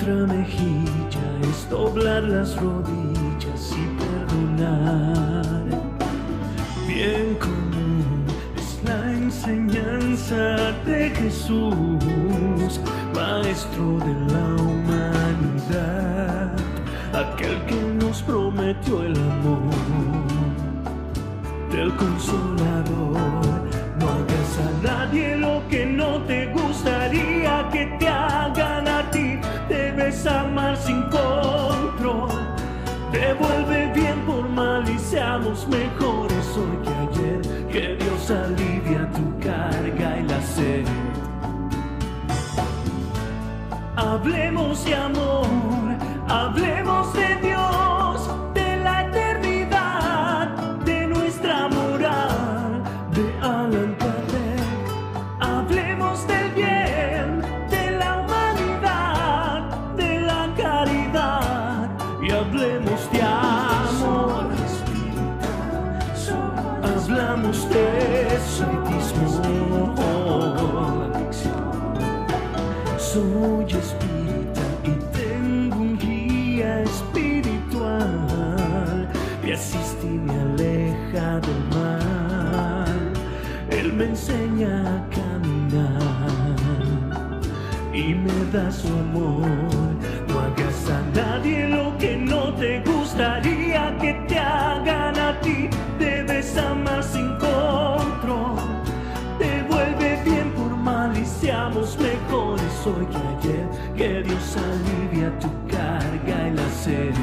otra mejilla es doblar las rodillas y perdonar. Bien común es la enseñanza de Jesús, Maestro de la humanidad, aquel que nos prometió el amor del Consolador. No hagas a nadie lo que no te gustaría que te hagan a ti. Debes amar sin control. Devuelve bien por mal y seamos mejores hoy que ayer. Que Dios alivia tu carga y la sed. Hablemos de amor, hablemos de Dios, de la eternidad, de nuestra moral, de Allan Kardec. Hablemos del bien, de la humanidad, de la caridad, y hablemos de amor. Hablamos de espiritismo. Soy espírita y tengo un guía espiritual. Me asiste y me aleja del mal. Él me enseña a caminar y me da su amor. No hagas a nadie lo que no te gustaría que te hagan a ti. Debes amar sin control. Devuelve bien por mal y seamos mejores hoy que ayer. Que Dios alivia tu carga y la sed.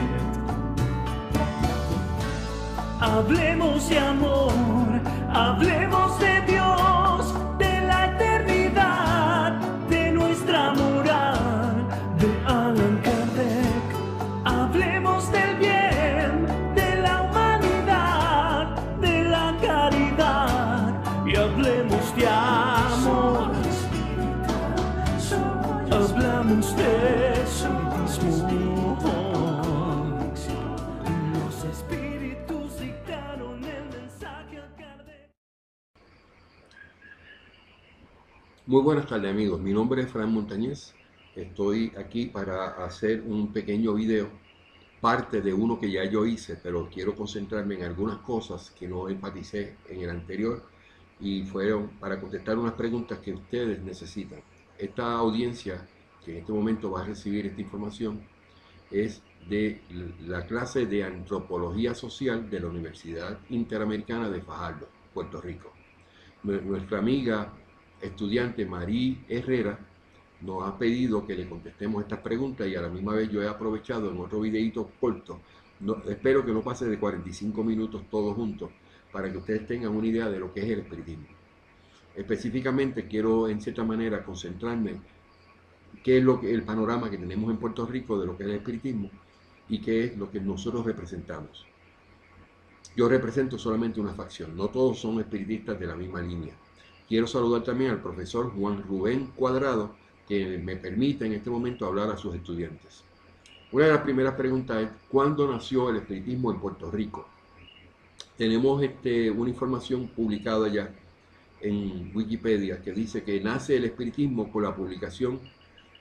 Hablemos de amor, hablemos de Dios, de la eternidad, de nuestra moral, de Allan Kardec. Hablemos del bien, de la humanidad, de la caridad, y hablemos de amor. Hablamos de espiritismo. Los espíritus dictaron el mensaje a Kardec. Muy buenas tardes, amigos. Mi nombre es Fran Montañez. Estoy aquí para hacer un pequeño video, parte de uno que ya yo hice, pero quiero concentrarme en algunas cosas que no enfaticé en el anterior y fueron para contestar unas preguntas que ustedes necesitan. Esta audiencia que en este momento va a recibir esta información es de la clase de Antropología Social de la Universidad Interamericana de Fajardo, Puerto Rico. Nuestra amiga estudiante Marí Herrera nos ha pedido que le contestemos estas preguntas y a la misma vez yo he aprovechado en otro videito corto, espero que no pase de 45 minutos todos juntos, para que ustedes tengan una idea de lo que es el espiritismo. Específicamente quiero en cierta manera concentrarme qué es el panorama que tenemos en Puerto Rico de lo que es el espiritismo y qué es lo que nosotros representamos. Yo represento solamente una facción, no todos son espiritistas de la misma línea. Quiero saludar también al profesor Juan Rubén Cuadrado, que me permite en este momento hablar a sus estudiantes. Una de las primeras preguntas es, ¿cuándo nació el espiritismo en Puerto Rico? Tenemos una información publicada ya en Wikipedia que dice que nace el espiritismo con la publicación,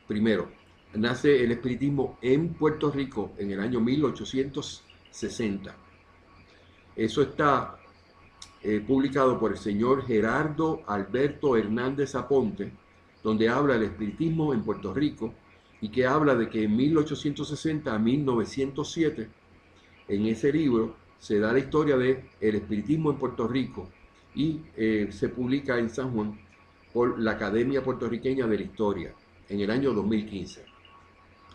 primero, nace el espiritismo en Puerto Rico en el año 1860. Eso está publicado por el señor Gerardo Alberto Hernández Aponte, donde habla del espiritismo en Puerto Rico y que habla de que en 1860 a 1907, en ese libro, se da la historia del espiritismo en Puerto Rico y se publica en San Juan por la Academia Puertorriqueña de la Historia en el año 2015.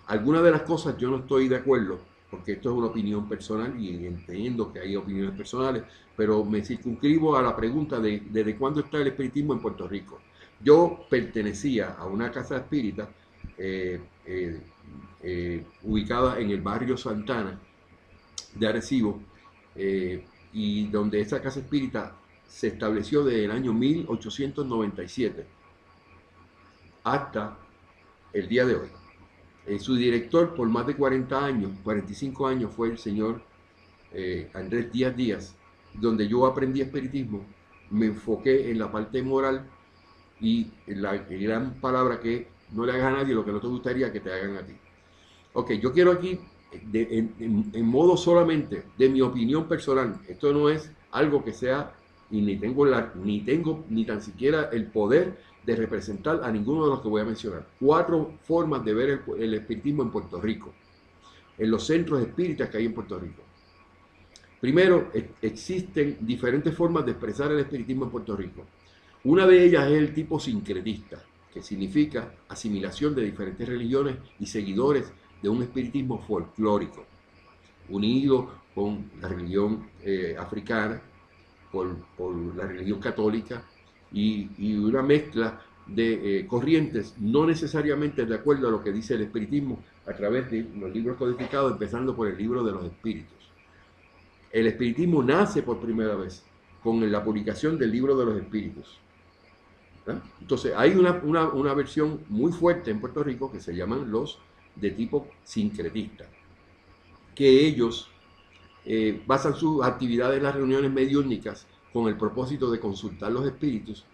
Algunas de las cosas yo no estoy de acuerdo, porque esto es una opinión personal y entiendo que hay opiniones personales, pero me circunscribo a la pregunta de ¿desde cuándo está el espiritismo en Puerto Rico? Yo pertenecía a una casa espírita ubicada en el barrio Santana de Arecibo, y donde esa casa espírita se estableció desde el año 1897 hasta el día de hoy. Su director por más de 40 años, 45 años, fue el señor Andrés Díaz Díaz, donde yo aprendí espiritismo, me enfoqué en la parte moral y la gran palabra que no le hagas a nadie lo que no te gustaría que te hagan a ti. Ok, yo quiero aquí, en modo solamente de mi opinión personal, esto no es algo que sea, y ni tan siquiera el poder de representar a ninguno de los que voy a mencionar. 4 formas de ver el espiritismo en Puerto Rico, en los centros espíritas que hay en Puerto Rico. Primero, existen diferentes formas de expresar el espiritismo en Puerto Rico. Una de ellas es el tipo sincretista, que significa asimilación de diferentes religiones y seguidores de un espiritismo folclórico, unido con la religión africana, por la religión católica y una mezcla de corrientes, no necesariamente de acuerdo a lo que dice el espiritismo a través de los libros codificados, empezando por el libro de los espíritus. El espiritismo nace por primera vez con la publicación del libro de los espíritus. ¿Ah? Entonces hay una versión muy fuerte en Puerto Rico que se llaman los de tipo sincretista, que ellos basan sus actividades en las reuniones mediúnicas con el propósito de consultar los espíritus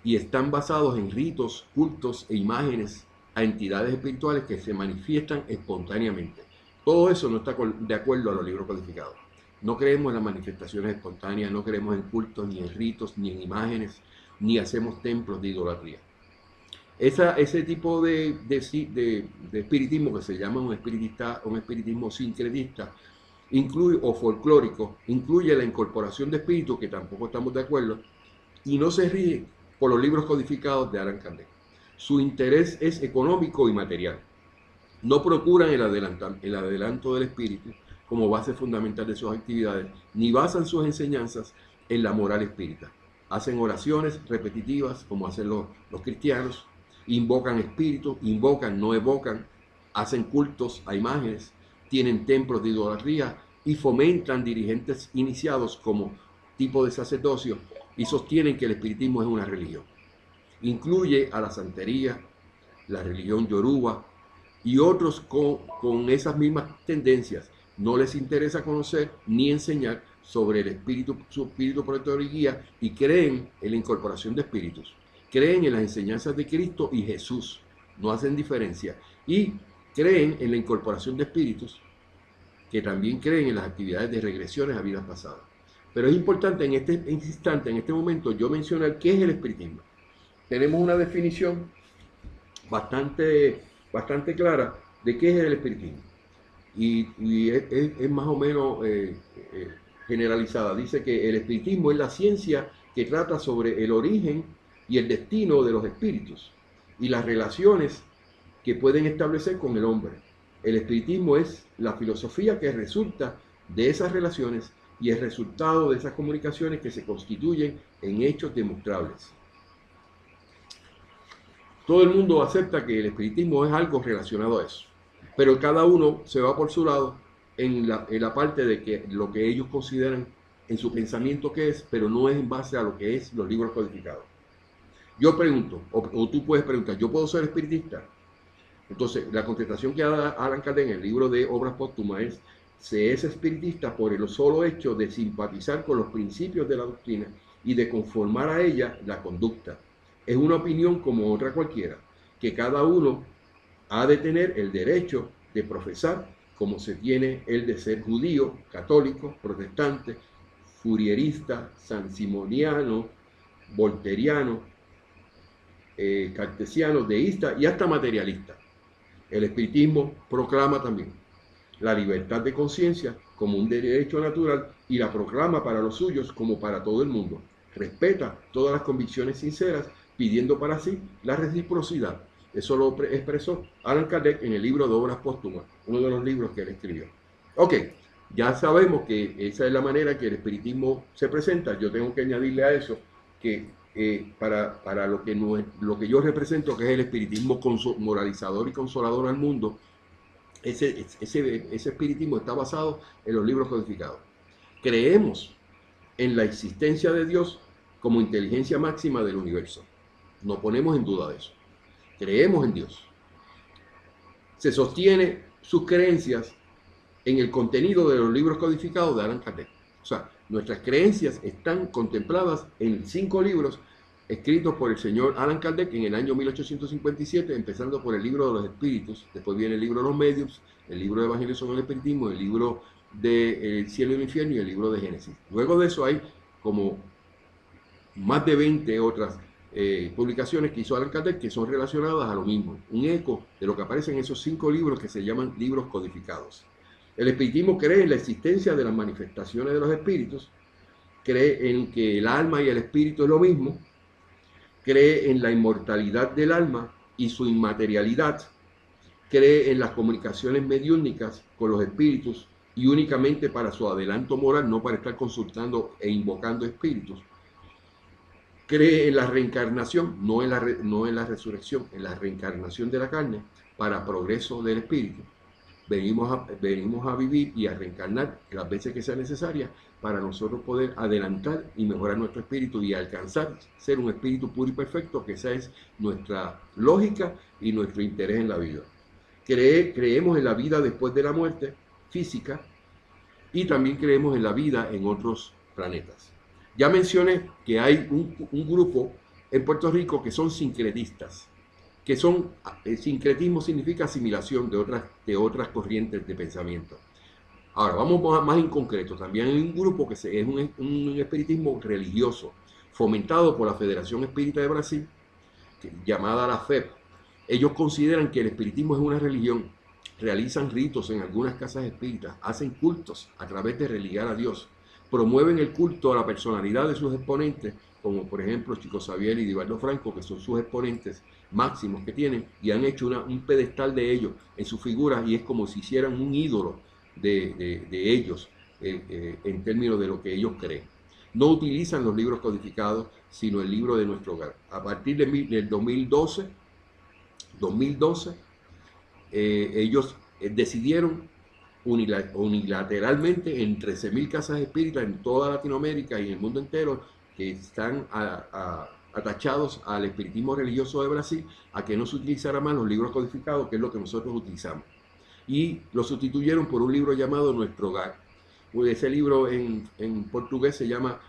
y están basados en ritos, cultos e imágenes a entidades espirituales que se manifiestan espontáneamente. Todo eso no está de acuerdo a los libros codificados. No creemos en las manifestaciones espontáneas, no creemos en cultos, ni en ritos, ni en imágenes, ni hacemos templos de idolatría. Ese tipo de espiritismo que se llama un espiritismo sincretista, incluye, o folclórico, incluye la incorporación de espíritus, que tampoco estamos de acuerdo, y no se rige por los libros codificados de Allan Kardec. Su interés es económico y material. No procuran el adelanto del espíritu como base fundamental de sus actividades, ni basan sus enseñanzas en la moral espírita. Hacen oraciones repetitivas, como hacen los cristianos, invocan espíritus, invocan, no evocan, hacen cultos a imágenes, tienen templos de idolatría y fomentan dirigentes iniciados como tipo de sacerdocio y sostienen que el espiritismo es una religión. Incluye a la santería, la religión yoruba y otros con esas mismas tendencias. No les interesa conocer ni enseñar sobre el espíritu, su espíritu protector y guía, y creen en la incorporación de espíritus. Creen en las enseñanzas de Cristo y Jesús. No hacen diferencia. Y creen en la incorporación de espíritus, que también creen en las actividades de regresiones a vidas pasadas. Pero es importante en este instante, en este momento, yo mencionar qué es el espiritismo. Tenemos una definición bastante clara de qué es el espiritismo. Y es más o menos generalizada. Dice que el espiritismo es la ciencia que trata sobre el origen y el destino de los espíritus y las relaciones que pueden establecer con el hombre. El espiritismo es la filosofía que resulta de esas relaciones y el resultado de esas comunicaciones que se constituyen en hechos demostrables. Todo el mundo acepta que el espiritismo es algo relacionado a eso, pero cada uno se va por su lado en la parte de que lo que ellos consideran en su pensamiento que es, pero no es en base a lo que es los libros codificados. Yo pregunto, o tú puedes preguntar, ¿yo puedo ser espiritista? Entonces, la contestación que da Allan Kardec en el libro de Obras Póstumas es: se es espiritista por el solo hecho de simpatizar con los principios de la doctrina y de conformar a ella la conducta. Es una opinión como otra cualquiera, que cada uno ha de tener el derecho de profesar, como se tiene el de ser judío, católico, protestante, furierista, sansimoniano, volteriano, cartesiano, deísta y hasta materialista. El espiritismo proclama también la libertad de conciencia como un derecho natural y la proclama para los suyos como para todo el mundo. Respeta todas las convicciones sinceras, pidiendo para sí la reciprocidad. Eso lo expresó Allan Kardec en el libro de Obras Póstumas, uno de los libros que él escribió. Ok, ya sabemos que esa es la manera que el espiritismo se presenta. Yo tengo que añadirle a eso que para lo que yo represento, que es el espiritismo moralizador y consolador al mundo, ese espiritismo está basado en los libros codificados. Creemos en la existencia de Dios como inteligencia máxima del universo. No ponemos en duda de eso. Creemos en Dios. Se sostiene sus creencias en el contenido de los libros codificados de Allan Kardec. O sea, nuestras creencias están contempladas en 5 libros escritos por el señor Allan Kardec en el año 1857, empezando por el libro de los espíritus, después viene el libro de los medios, el libro de Evangelio sobre el espiritismo, el libro de El cielo y el infierno y el libro de Génesis. Luego de eso hay como más de 20 otras publicaciones que hizo Allan Kardec que son relacionadas a lo mismo, un eco de lo que aparece en esos 5 libros que se llaman libros codificados. El espiritismo cree en la existencia de las manifestaciones de los espíritus, cree en que el alma y el espíritu es lo mismo, cree en la inmortalidad del alma y su inmaterialidad, cree en las comunicaciones mediúnicas con los espíritus y únicamente para su adelanto moral, no para estar consultando e invocando espíritus. Cree en la reencarnación, no en la resurrección, en la reencarnación de la carne para progreso del espíritu. Venimos a vivir y a reencarnar las veces que sea necesaria para nosotros poder adelantar y mejorar nuestro espíritu y alcanzar ser un espíritu puro y perfecto, que esa es nuestra lógica y nuestro interés en la vida. Creemos en la vida después de la muerte física y también creemos en la vida en otros planetas. Ya mencioné que hay un grupo en Puerto Rico que son sincretistas, que son, sincretismo significa asimilación de otras corrientes de pensamiento. Ahora, vamos más en concreto. También hay un grupo que es un espiritismo religioso, fomentado por la Federación Espírita de Brasil, llamada la FEB. Ellos consideran que el espiritismo es una religión, realizan ritos en algunas casas espíritas, hacen cultos a través de religar a Dios, promueven el culto a la personalidad de sus exponentes, como por ejemplo Chico Xavier y Divaldo Franco, que son sus exponentes máximos que tienen, y han hecho un pedestal de ellos en sus figuras, y es como si hicieran un ídolo de ellos en términos de lo que ellos creen. No utilizan los libros codificados, sino el libro de nuestro hogar. A partir del 2012, ellos decidieron unilateralmente en 13.000 casas espíritas en toda Latinoamérica y en el mundo entero, que están atachados al espiritismo religioso de Brasil, a que no se utilizara más los libros codificados, que es lo que nosotros utilizamos. Y lo sustituyeron por un libro llamado Nuestro Hogar. Ese libro en portugués se llama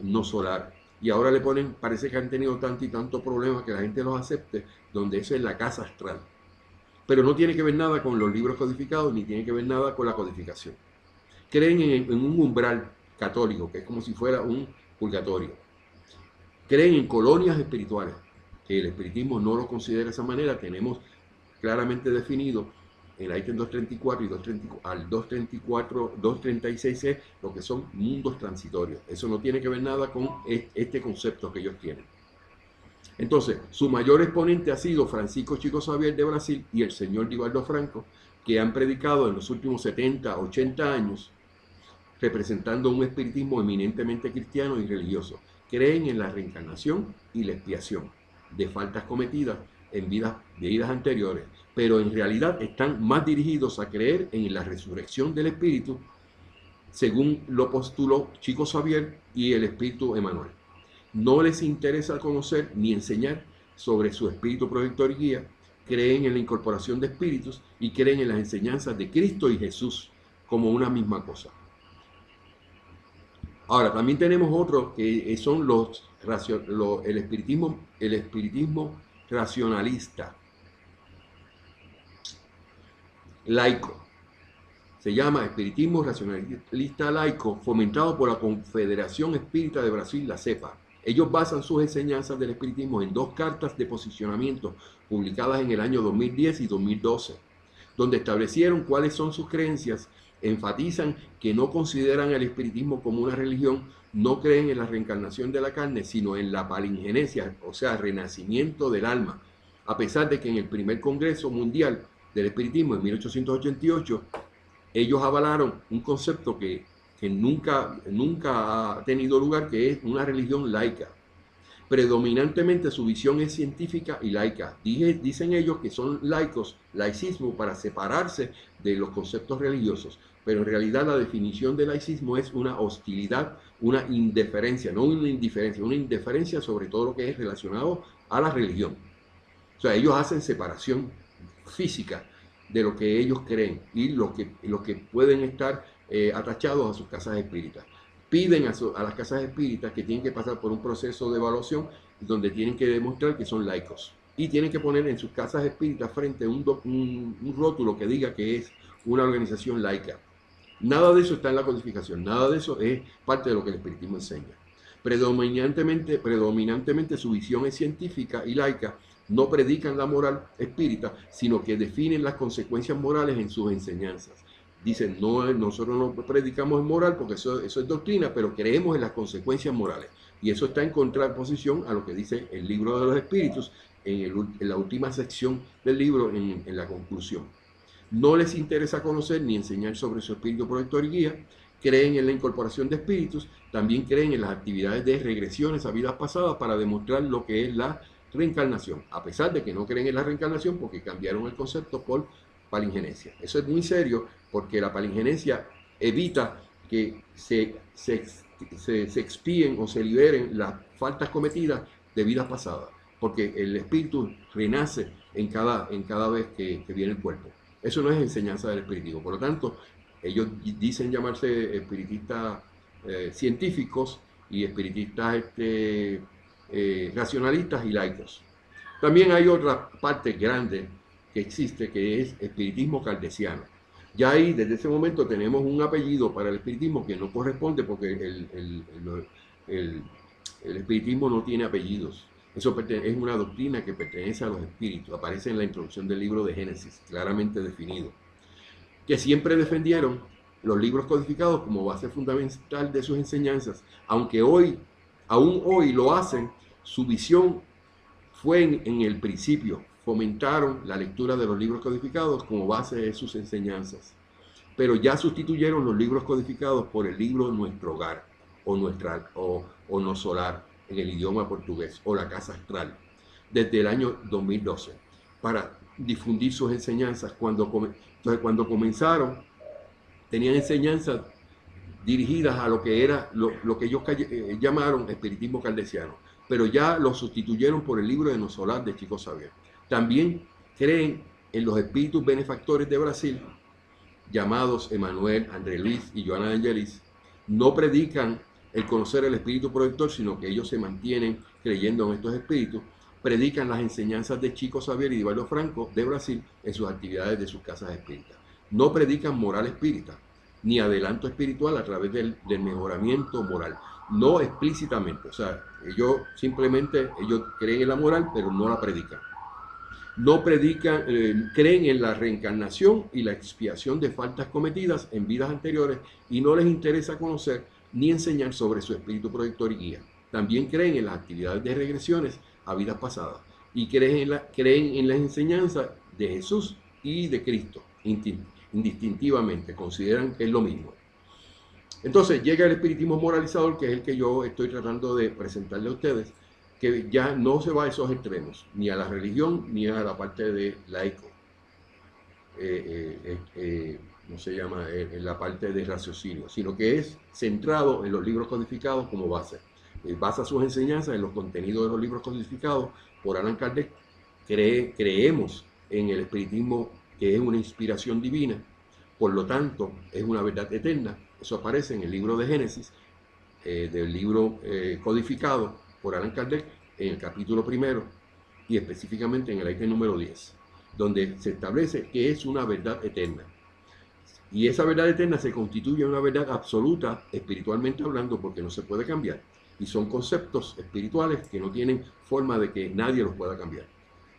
No Solar. Y ahora le ponen, parece que han tenido tanto y tanto problema que la gente los acepte, donde eso es la casa astral. Pero no tiene que ver nada con los libros codificados, ni tiene que ver nada con la codificación. Creen en un umbral católico, que es como si fuera un purgatorio. Creen en colonias espirituales, que el espiritismo no lo considera de esa manera. Tenemos claramente definido en el ítem 234 y 236 lo que son mundos transitorios. Eso no tiene que ver nada con este concepto que ellos tienen. Entonces, su mayor exponente ha sido Francisco Chico Xavier de Brasil y el señor Divaldo Franco, que han predicado en los últimos 70, 80 años, representando un espiritismo eminentemente cristiano y religioso. Creen en la reencarnación y la expiación de faltas cometidas en vidas anteriores, pero en realidad están más dirigidos a creer en la resurrección del espíritu, según lo postuló Chico Xavier y el espíritu Emmanuel. No les interesa conocer ni enseñar sobre su espíritu protector y guía. Creen en la incorporación de espíritus y creen en las enseñanzas de Cristo y Jesús como una misma cosa. Ahora, también tenemos otros que son el espiritismo racionalista, laico. Se llama espiritismo racionalista laico, fomentado por la Confederación Espírita de Brasil, la CEPA. Ellos basan sus enseñanzas del espiritismo en 2 cartas de posicionamiento publicadas en el año 2010 y 2012, donde establecieron cuáles son sus creencias, enfatizan que no consideran el espiritismo como una religión, no creen en la reencarnación de la carne, sino en la palingenesia, o sea, renacimiento del alma, a pesar de que en el primer Congreso Mundial del Espiritismo en 1888, ellos avalaron un concepto que nunca ha tenido lugar, que es una religión laica. Predominantemente su visión es científica y laica. Dicen ellos que son laicos, laicismo, para separarse de los conceptos religiosos, pero en realidad la definición de laicismo es una hostilidad, una indiferencia, no una indiferencia, una indiferencia sobre todo lo que es relacionado a la religión. O sea, ellos hacen separación física de lo que ellos creen y los que pueden estar atachados a sus casas espíritas. Piden a las casas espíritas que tienen que pasar por un proceso de evaluación donde tienen que demostrar que son laicos. Y tienen que poner en sus casas espíritas frente a un rótulo que diga que es una organización laica. Nada de eso está en la codificación, nada de eso es parte de lo que el espiritismo enseña. Predominantemente su visión es científica y laica, no predican la moral espírita, sino que definen las consecuencias morales en sus enseñanzas. Dicen, no, nosotros no predicamos moral porque eso es doctrina, pero creemos en las consecuencias morales. Y eso está en contraposición a lo que dice el libro de los espíritus en la última sección del libro, en la conclusión. No les interesa conocer ni enseñar sobre su espíritu protector y guía, creen en la incorporación de espíritus, también creen en las actividades de regresiones a vidas pasadas para demostrar lo que es la reencarnación, a pesar de que no creen en la reencarnación porque cambiaron el concepto por palingenesia. Eso es muy serio porque la palingenesia evita que se expíen o se liberen las faltas cometidas de vidas pasadas, porque el espíritu renace en cada vez que viene el cuerpo. Eso no es enseñanza del espiritismo. Por lo tanto, ellos dicen llamarse espiritistas científicos y espiritistas racionalistas y laicos. También hay otra parte grande que existe, que es espiritismo caldesiano. Ya ahí, desde ese momento, tenemos un apellido para el espiritismo que no corresponde porque el espiritismo no tiene apellidos. Eso es una doctrina que pertenece a los espíritus. Aparece en la introducción del libro de Génesis, claramente definido. Que siempre defendieron los libros codificados como base fundamental de sus enseñanzas. Aunque aún hoy lo hacen, su visión fue en el principio. Fomentaron la lectura de los libros codificados como base de sus enseñanzas. Pero ya sustituyeron los libros codificados por el libro Nuestro Hogar o No Solar en el idioma portugués, o La Casa Astral, desde el año 2012, para difundir sus enseñanzas. Entonces, cuando comenzaron, tenían enseñanzas dirigidas a lo que era lo que ellos llamaron espiritismo caldesiano, pero ya lo sustituyeron por el libro de No Solar de Chico Xavier. También creen en los espíritus benefactores de Brasil, llamados Emanuel, André Luis y Joana de Angelis. No predican el conocer el espíritu protector, sino que ellos se mantienen creyendo en estos espíritus. Predican las enseñanzas de Chico Xavier y de Divaldo Franco de Brasil en sus actividades de sus casas espíritas. No predican moral espírita, ni adelanto espiritual a través del mejoramiento moral. No explícitamente, o sea, ellos creen en la moral, pero no la predican. No predican, creen en la reencarnación y la expiación de faltas cometidas en vidas anteriores y no les interesa conocer ni enseñar sobre su espíritu protector y guía. También creen en las actividades de regresiones a vidas pasadas y creen en las enseñanzas de Jesús y de Cristo, indistintivamente, consideran que es lo mismo. Entonces llega el espiritismo moralizador, que es el que yo estoy tratando de presentarle a ustedes, que ya no se va a esos extremos, ni a la religión, ni a la parte de laico. No se llama en la parte de raciocinio, sino que es centrado en los libros codificados como base. Basa sus enseñanzas en los contenidos de los libros codificados por Allan Kardec. Creemos en el espiritismo, que es una inspiración divina, por lo tanto es una verdad eterna. Eso aparece en el libro de Génesis, del libro codificado por Allan Kardec, en el capítulo 1 y específicamente en el ítem número 10, donde se establece que es una verdad eterna. Y esa verdad eterna se constituye en una verdad absoluta, espiritualmente hablando, porque no se puede cambiar. Y son conceptos espirituales que no tienen forma de que nadie los pueda cambiar,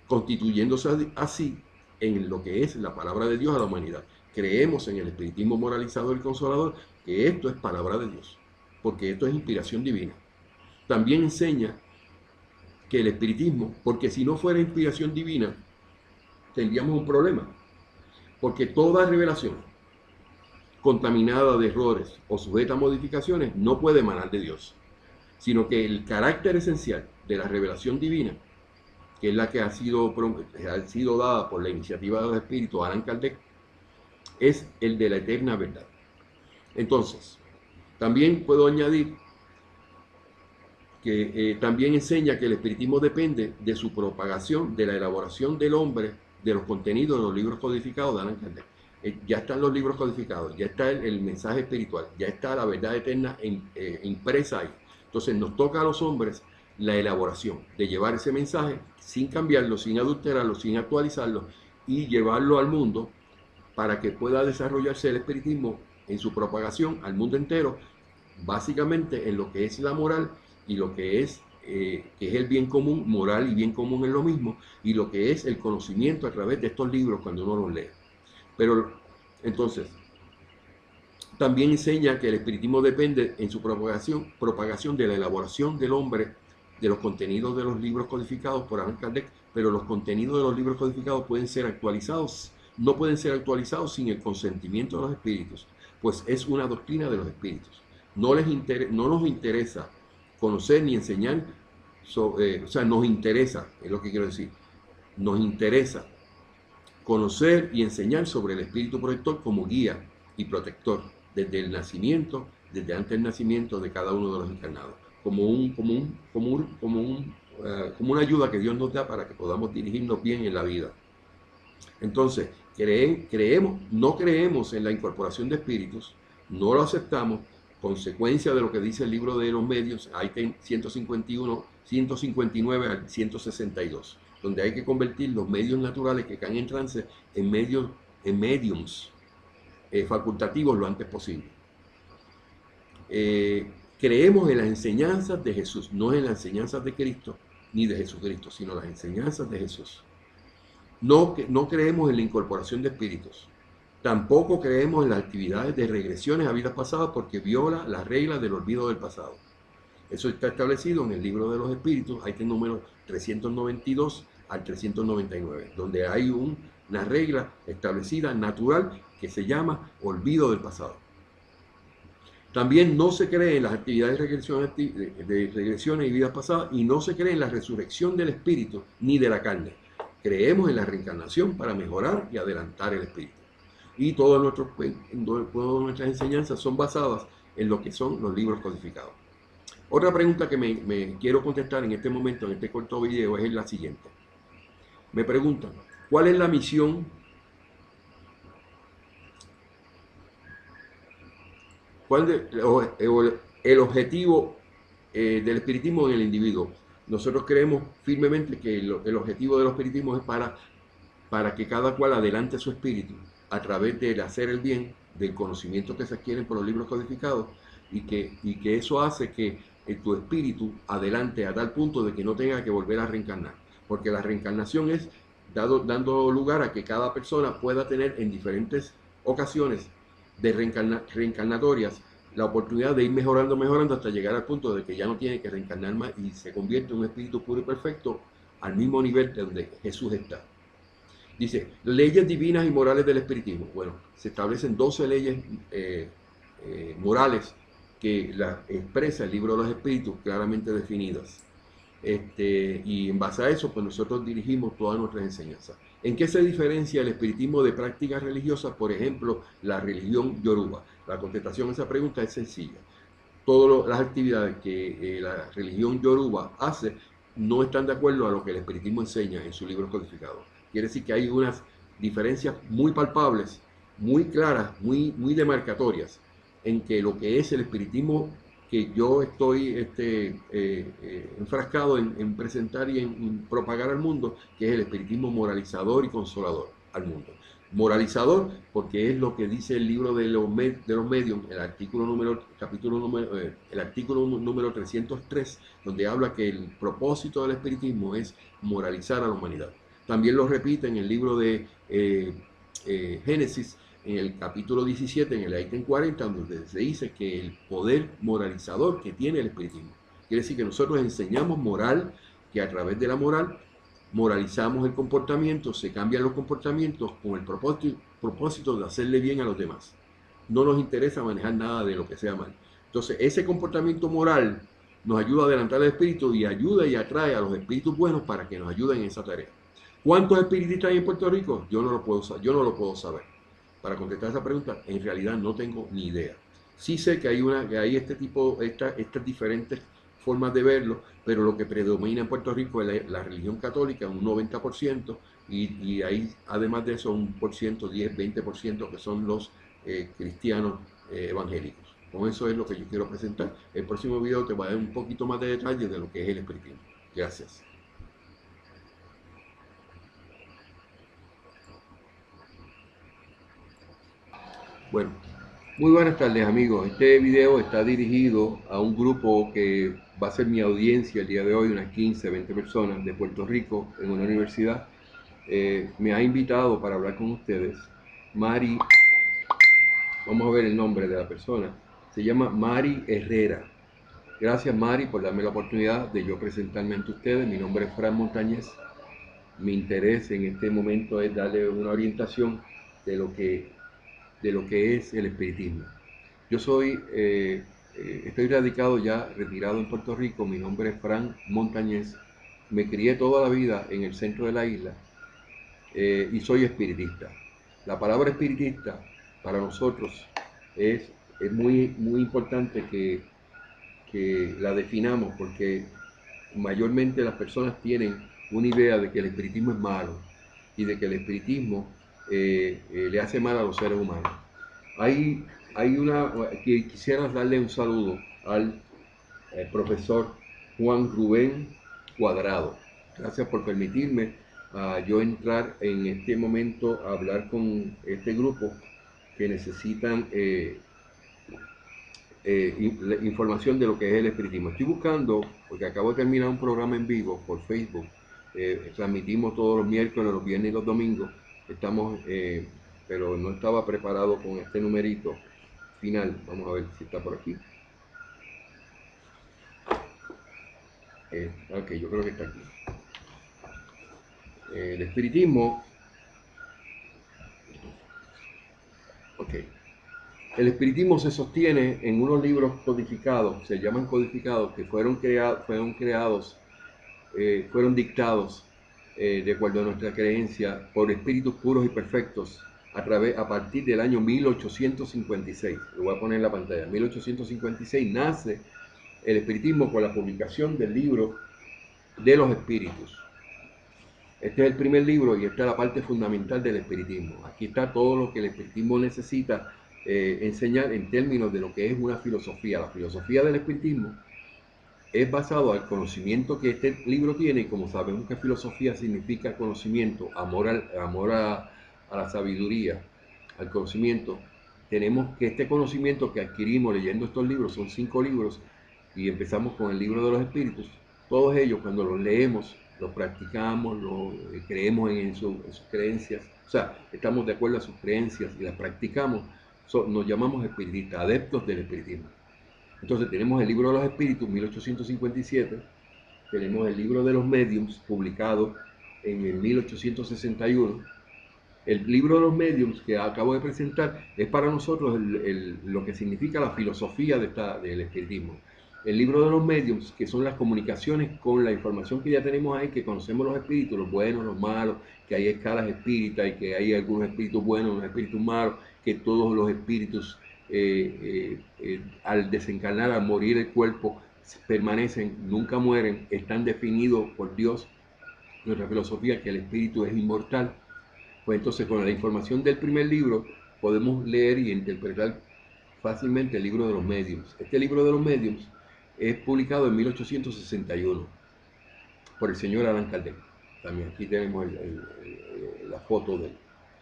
constituyéndose así en lo que es la palabra de Dios a la humanidad. Creemos en el espiritismo moralizador y consolador, que esto es palabra de Dios, porque esto es inspiración divina. También enseña que el espiritismo, porque si no fuera inspiración divina, tendríamos un problema, porque toda revelación contaminada de errores o sujeta a modificaciones no puede emanar de Dios, sino que el carácter esencial de la revelación divina, que es la que ha sido dada por la iniciativa de los espíritus Allan Kardec, es el de la eterna verdad. Entonces, también puedo añadir que también enseña que el espiritismo depende de su propagación, de la elaboración del hombre, de los contenidos de los libros codificados de Allan Kardec. Ya están los libros codificados, ya está el mensaje espiritual, ya está la verdad eterna impresa ahí. Entonces nos toca a los hombres la elaboración, de llevar ese mensaje sin cambiarlo, sin adulterarlo, sin actualizarlo y llevarlo al mundo para que pueda desarrollarse el espiritismo en su propagación al mundo entero, básicamente en lo que es la moral y lo que es el bien común. Moral y bien común es lo mismo, y lo que es el conocimiento a través de estos libros cuando uno los lee. Pero entonces, también enseña que el espiritismo depende en su propagación de la elaboración del hombre, de los contenidos de los libros codificados por Allan Kardec, pero los contenidos de los libros codificados pueden ser actualizados, no pueden ser actualizados sin el consentimiento de los espíritus, pues es una doctrina de los espíritus. No nos interesa conocer ni enseñar, o sea, nos interesa, es lo que quiero decir, nos interesa conocer y enseñar sobre el espíritu protector como guía y protector desde el nacimiento, desde antes del nacimiento de cada uno de los encarnados, como una ayuda que Dios nos da para que podamos dirigirnos bien en la vida. Entonces, no creemos en la incorporación de espíritus, no lo aceptamos, consecuencia de lo que dice el libro de los medios, ahí 159 al 162, donde hay que convertir los medios naturales que caen en trance en mediums facultativos lo antes posible. Creemos en las enseñanzas de Jesús, no en las enseñanzas de Cristo ni de Jesucristo, sino las enseñanzas de Jesús. No creemos en la incorporación de espíritus. Tampoco creemos en las actividades de regresiones a vidas pasadas porque viola las reglas del olvido del pasado. Eso está establecido en el libro de los espíritus, ahí está el número 392 al 399, donde hay una regla establecida natural que se llama olvido del pasado. También no se cree en las actividades de regresiones y vidas pasadas, y no se cree en la resurrección del espíritu ni de la carne. Creemos en la reencarnación para mejorar y adelantar el espíritu. Y todas nuestras enseñanzas son basadas en lo que son los libros codificados. Otra pregunta que me quiero contestar en este momento, en este corto video, es la siguiente. Me preguntan, ¿cuál es la misión? ¿Cuál es el objetivo del espiritismo en el individuo? Nosotros creemos firmemente que el objetivo del espiritismo es para que cada cual adelante su espíritu a través del hacer el bien, del conocimiento que se adquiere por los libros codificados, y que eso hace que tu espíritu adelante a tal punto de que no tenga que volver a reencarnar. Porque la reencarnación es dando lugar a que cada persona pueda tener en diferentes ocasiones de reencarnatorias la oportunidad de ir mejorando hasta llegar al punto de que ya no tiene que reencarnar más y se convierte en un espíritu puro y perfecto al mismo nivel de donde Jesús está. Dice, leyes divinas y morales del espiritismo. Bueno, se establecen 12 leyes morales que las expresa el libro de los espíritus, claramente definidas. Y en base a eso, pues nosotros dirigimos todas nuestras enseñanzas. ¿En qué se diferencia el espiritismo de prácticas religiosas? Por ejemplo, la religión yoruba. La contestación a esa pregunta es sencilla. Todas las actividades que la religión yoruba hace no están de acuerdo a lo que el espiritismo enseña en su libro codificado. Quiere decir que hay unas diferencias muy palpables, muy claras, muy demarcatorias, en que lo que es el espiritismo que yo estoy enfrascado en presentar y en propagar al mundo, que es el espiritismo moralizador y consolador al mundo. Moralizador porque es lo que dice el libro de los medios, el artículo número 303, donde habla que el propósito del espiritismo es moralizar a la humanidad. También lo repite en el libro de Génesis, en el capítulo 17, en el ítem 40, donde se dice que el poder moralizador que tiene el espiritismo. Quiere decir que nosotros enseñamos moral, que a través de la moral moralizamos el comportamiento, se cambian los comportamientos con el propósito de hacerle bien a los demás. No nos interesa manejar nada de lo que sea mal. Entonces, ese comportamiento moral nos ayuda a adelantar el espíritu y ayuda y atrae a los espíritus buenos para que nos ayuden en esa tarea. ¿Cuántos espiritistas hay en Puerto Rico? Yo no lo puedo saber. Para contestar esa pregunta, en realidad no tengo ni idea. Sí sé que hay estas diferentes formas de verlo, pero lo que predomina en Puerto Rico es la religión católica, un 90%, y hay además de eso un 10, 20% que son los cristianos evangélicos. Con eso es lo que yo quiero presentar. El próximo video te va a dar un poquito más de detalles de lo que es el espiritismo. Gracias. Bueno, muy buenas tardes amigos. Este video está dirigido a un grupo que va a ser mi audiencia el día de hoy, unas 15, 20 personas de Puerto Rico en una universidad. Me ha invitado para hablar con ustedes Mari, vamos a ver el nombre de la persona, se llama Mari Herrera. Gracias Mari por darme la oportunidad de yo presentarme ante ustedes. Mi nombre es Fran Montañez. Mi interés en este momento es darle una orientación de lo que es el espiritismo. Yo estoy radicado ya, retirado en Puerto Rico. Mi nombre es Fran Montañez. Me crié toda la vida en el centro de la isla y soy espiritista. La palabra espiritista para nosotros es muy importante que la definamos, porque mayormente las personas tienen una idea de que el espiritismo es malo y de que el espiritismo le hace mal a los seres humanos. Que quisiera darle un saludo al profesor Juan Rubén Cuadrado. Gracias por permitirme yo entrar en este momento a hablar con este grupo que necesitan información de lo que es el espiritismo. Estoy buscando, porque acabo de terminar un programa en vivo por Facebook. Transmitimos todos los miércoles, los viernes y los domingos. Pero no estaba preparado con este numerito final. Vamos a ver si está por aquí. Ok, yo creo que está aquí. El espiritismo. Ok. El espiritismo se sostiene en unos libros codificados, se llaman codificados, que fueron dictados de acuerdo a nuestra creencia por espíritus puros y perfectos a partir del año 1856. Lo voy a poner en la pantalla. 1856 nace el espiritismo con la publicación del libro de los espíritus. Este es el primer libro y esta es la parte fundamental del espiritismo. Aquí está todo lo que el espiritismo necesita enseñar en términos de lo que es una filosofía. La filosofía del espiritismo es basado al conocimiento que este libro tiene, y como sabemos que filosofía significa conocimiento, amor a la sabiduría, al conocimiento, tenemos que este conocimiento que adquirimos leyendo estos libros, son 5 libros, y empezamos con el libro de los espíritus. Todos ellos, cuando los leemos, los practicamos, creemos en sus creencias, o sea, estamos de acuerdo a sus creencias y las practicamos, nos llamamos espiritistas, adeptos del espiritismo. Entonces tenemos el libro de los espíritus, 1857, tenemos el libro de los mediums, publicado en el 1861. El libro de los mediums que acabo de presentar es para nosotros lo que significa la filosofía del espiritismo. El libro de los mediums, que son las comunicaciones con la información que ya tenemos ahí, que conocemos los espíritus, los buenos, los malos, que hay escalas espíritas y que hay algunos espíritus buenos, unos espíritus malos, que todos los espíritus al desencarnar, al morir el cuerpo, permanecen, nunca mueren, están definidos por Dios. Nuestra filosofía es que el espíritu es inmortal. Pues entonces con la información del primer libro podemos leer y interpretar fácilmente el libro de los mediums. Este libro de los mediums es publicado en 1861 por el señor Allan Kardec. También aquí tenemos la foto de él.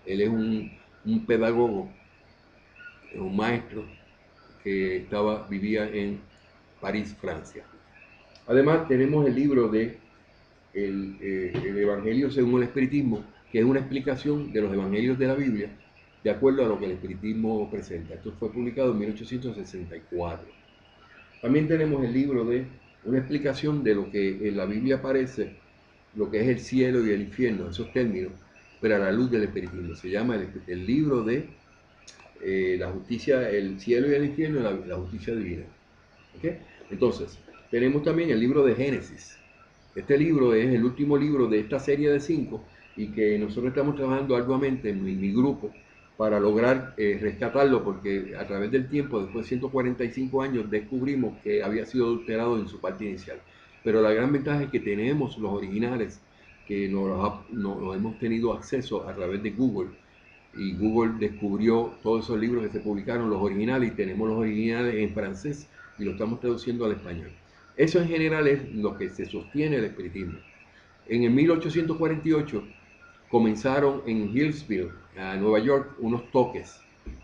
Él es un pedagogo, un maestro que vivía en París, Francia. Además tenemos el libro de el Evangelio según el Espiritismo, que es una explicación de los evangelios de la Biblia de acuerdo a lo que el espiritismo presenta. Esto fue publicado en 1864. También tenemos el libro de una explicación de lo que en la Biblia aparece, lo que es el cielo y el infierno, esos términos, pero a la luz del espiritismo. Se llama el libro de la justicia, el cielo y el infierno, la justicia divina. ¿Okay? Entonces, tenemos también el libro de Génesis. Este libro es el último libro de esta serie de 5 y que nosotros estamos trabajando arduamente en mi grupo para lograr rescatarlo, porque a través del tiempo, después de 145 años, descubrimos que había sido adulterado en su parte inicial. Pero la gran ventaja es que tenemos los originales, que nos hemos tenido acceso a través de Google, y Google descubrió todos esos libros que se publicaron, los originales, y tenemos los originales en francés y lo estamos traduciendo al español. Eso en general es lo que se sostiene el espiritismo. En el 1848 comenzaron en Hillsville, Nueva York, unos toques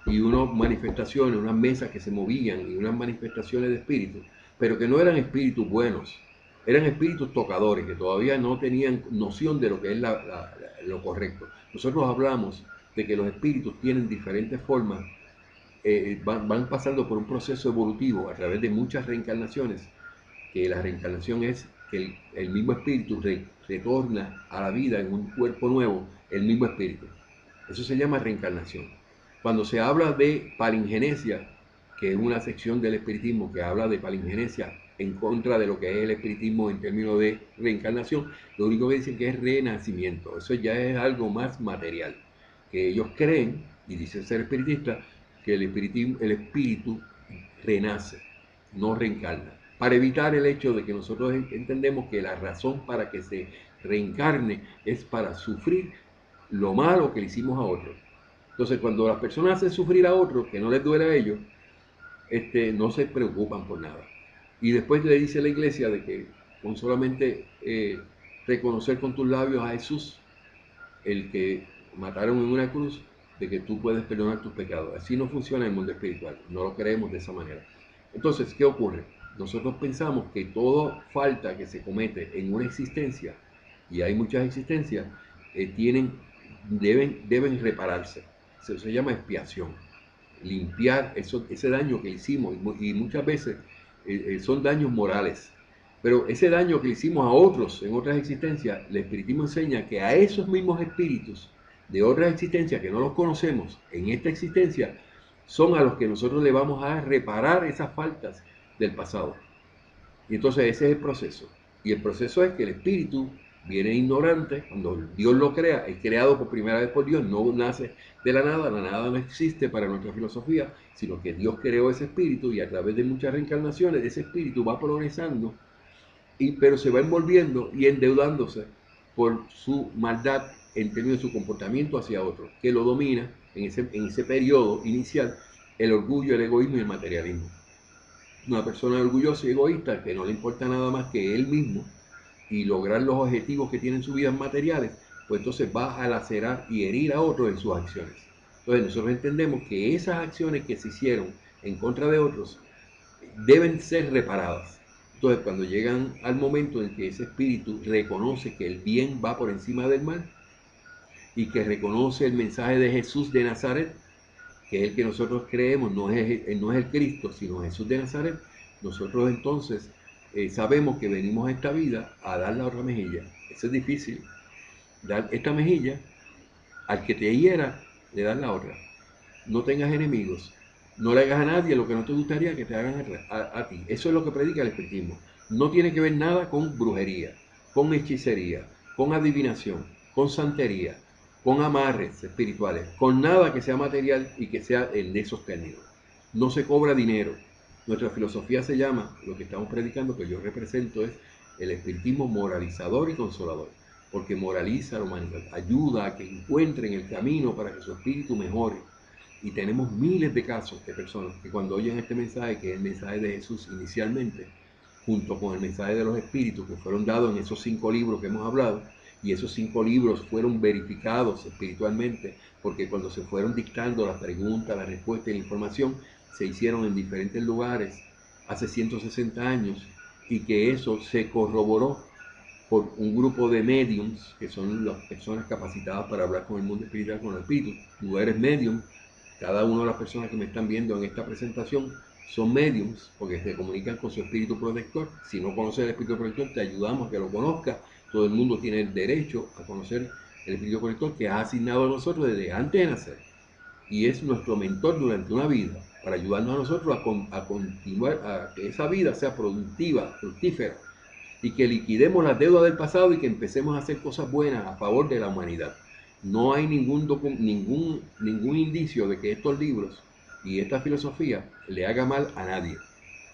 y unas manifestaciones, unas mesas que se movían y unas manifestaciones de espíritus, pero que no eran espíritus buenos, eran espíritus tocadores que todavía no tenían noción de lo que es lo correcto. Nosotros hablamos de que los espíritus tienen diferentes formas, van pasando por un proceso evolutivo a través de muchas reencarnaciones, que la reencarnación es que el mismo espíritu retorna a la vida en un cuerpo nuevo, el mismo espíritu. Eso se llama reencarnación. Cuando se habla de palingenesia, que es una sección del espiritismo que habla de palingenesia en contra de lo que es el espiritismo en términos de reencarnación, lo único que dicen que es renacimiento. Eso ya es algo más material, que ellos creen, y dicen ser espiritistas, que el espíritu renace, no reencarna, para evitar el hecho de que nosotros entendemos que la razón para que se reencarne es para sufrir lo malo que le hicimos a otros. Entonces, cuando las personas hacen sufrir a otros, que no les duele a ellos, no se preocupan por nada. Y después le dice la iglesia de que con solamente reconocer con tus labios a Jesús, el que mataron en una cruz, de que tú puedes perdonar tus pecados. Así no funciona el mundo espiritual, no lo creemos de esa manera. Entonces, ¿qué ocurre? Nosotros pensamos que toda falta que se comete en una existencia, y hay muchas existencias, deben repararse. Eso se llama expiación. Limpiar ese daño que hicimos, y muchas veces son daños morales. Pero ese daño que le hicimos a otros en otras existencias, el espiritismo enseña que a esos mismos espíritus de otras existencias que no los conocemos en esta existencia, son a los que nosotros le vamos a reparar esas faltas del pasado. Y entonces ese es el proceso. Y el proceso es que el espíritu viene ignorante, cuando Dios lo crea, es creado por primera vez por Dios, no nace de la nada no existe para nuestra filosofía, sino que Dios creó ese espíritu y a través de muchas reencarnaciones ese espíritu va progresando, pero se va envolviendo y endeudándose por su maldad en términos de su comportamiento hacia otros, que lo domina en ese periodo inicial el orgullo, el egoísmo y el materialismo. Una persona orgullosa y egoísta que no le importa nada más que él mismo y lograr los objetivos que tiene en su vida materiales, pues entonces va a lacerar y herir a otros en sus acciones. Entonces nosotros entendemos que esas acciones que se hicieron en contra de otros deben ser reparadas. Entonces cuando llegan al momento en que ese espíritu reconoce que el bien va por encima del mal y que reconoce el mensaje de Jesús de Nazaret, que es el que nosotros creemos, no es el Cristo, sino Jesús de Nazaret, nosotros entonces sabemos que venimos a esta vida a dar la otra mejilla. Eso es difícil. Dar esta mejilla, al que te hiera, le das la otra. No tengas enemigos. No le hagas a nadie lo que no te gustaría que te hagan a ti. Eso es lo que predica el espiritismo. No tiene que ver nada con brujería, con hechicería, con adivinación, con santería, con amarres espirituales, con nada que sea material y que sea en esos términos. No se cobra dinero. Nuestra filosofía se llama, lo que estamos predicando, que yo represento, es el espiritismo moralizador y consolador, porque moraliza a la humanidad, ayuda a que encuentren el camino para que su espíritu mejore. Y tenemos miles de casos de personas que cuando oyen este mensaje, que es el mensaje de Jesús inicialmente, junto con el mensaje de los espíritus que fueron dados en esos 5 libros que hemos hablado, y esos 5 libros fueron verificados espiritualmente, porque cuando se fueron dictando las preguntas, las respuestas y la información, se hicieron en diferentes lugares hace 160 años, y que eso se corroboró por un grupo de mediums, que son las personas capacitadas para hablar con el mundo espiritual, con los espíritus. Tú eres medium, cada una de las personas que me están viendo en esta presentación son mediums, porque se comunican con su espíritu protector. Si no conoces el espíritu protector, te ayudamos a que lo conozcas. Todo el mundo tiene el derecho a conocer el espíritu protector que ha asignado a nosotros desde antes de nacer. Y es nuestro mentor durante una vida, para ayudarnos a nosotros a continuar, a que esa vida sea productiva, fructífera, y que liquidemos las deudas del pasado y que empecemos a hacer cosas buenas a favor de la humanidad. No hay ningún indicio de que estos libros y esta filosofía le haga mal a nadie.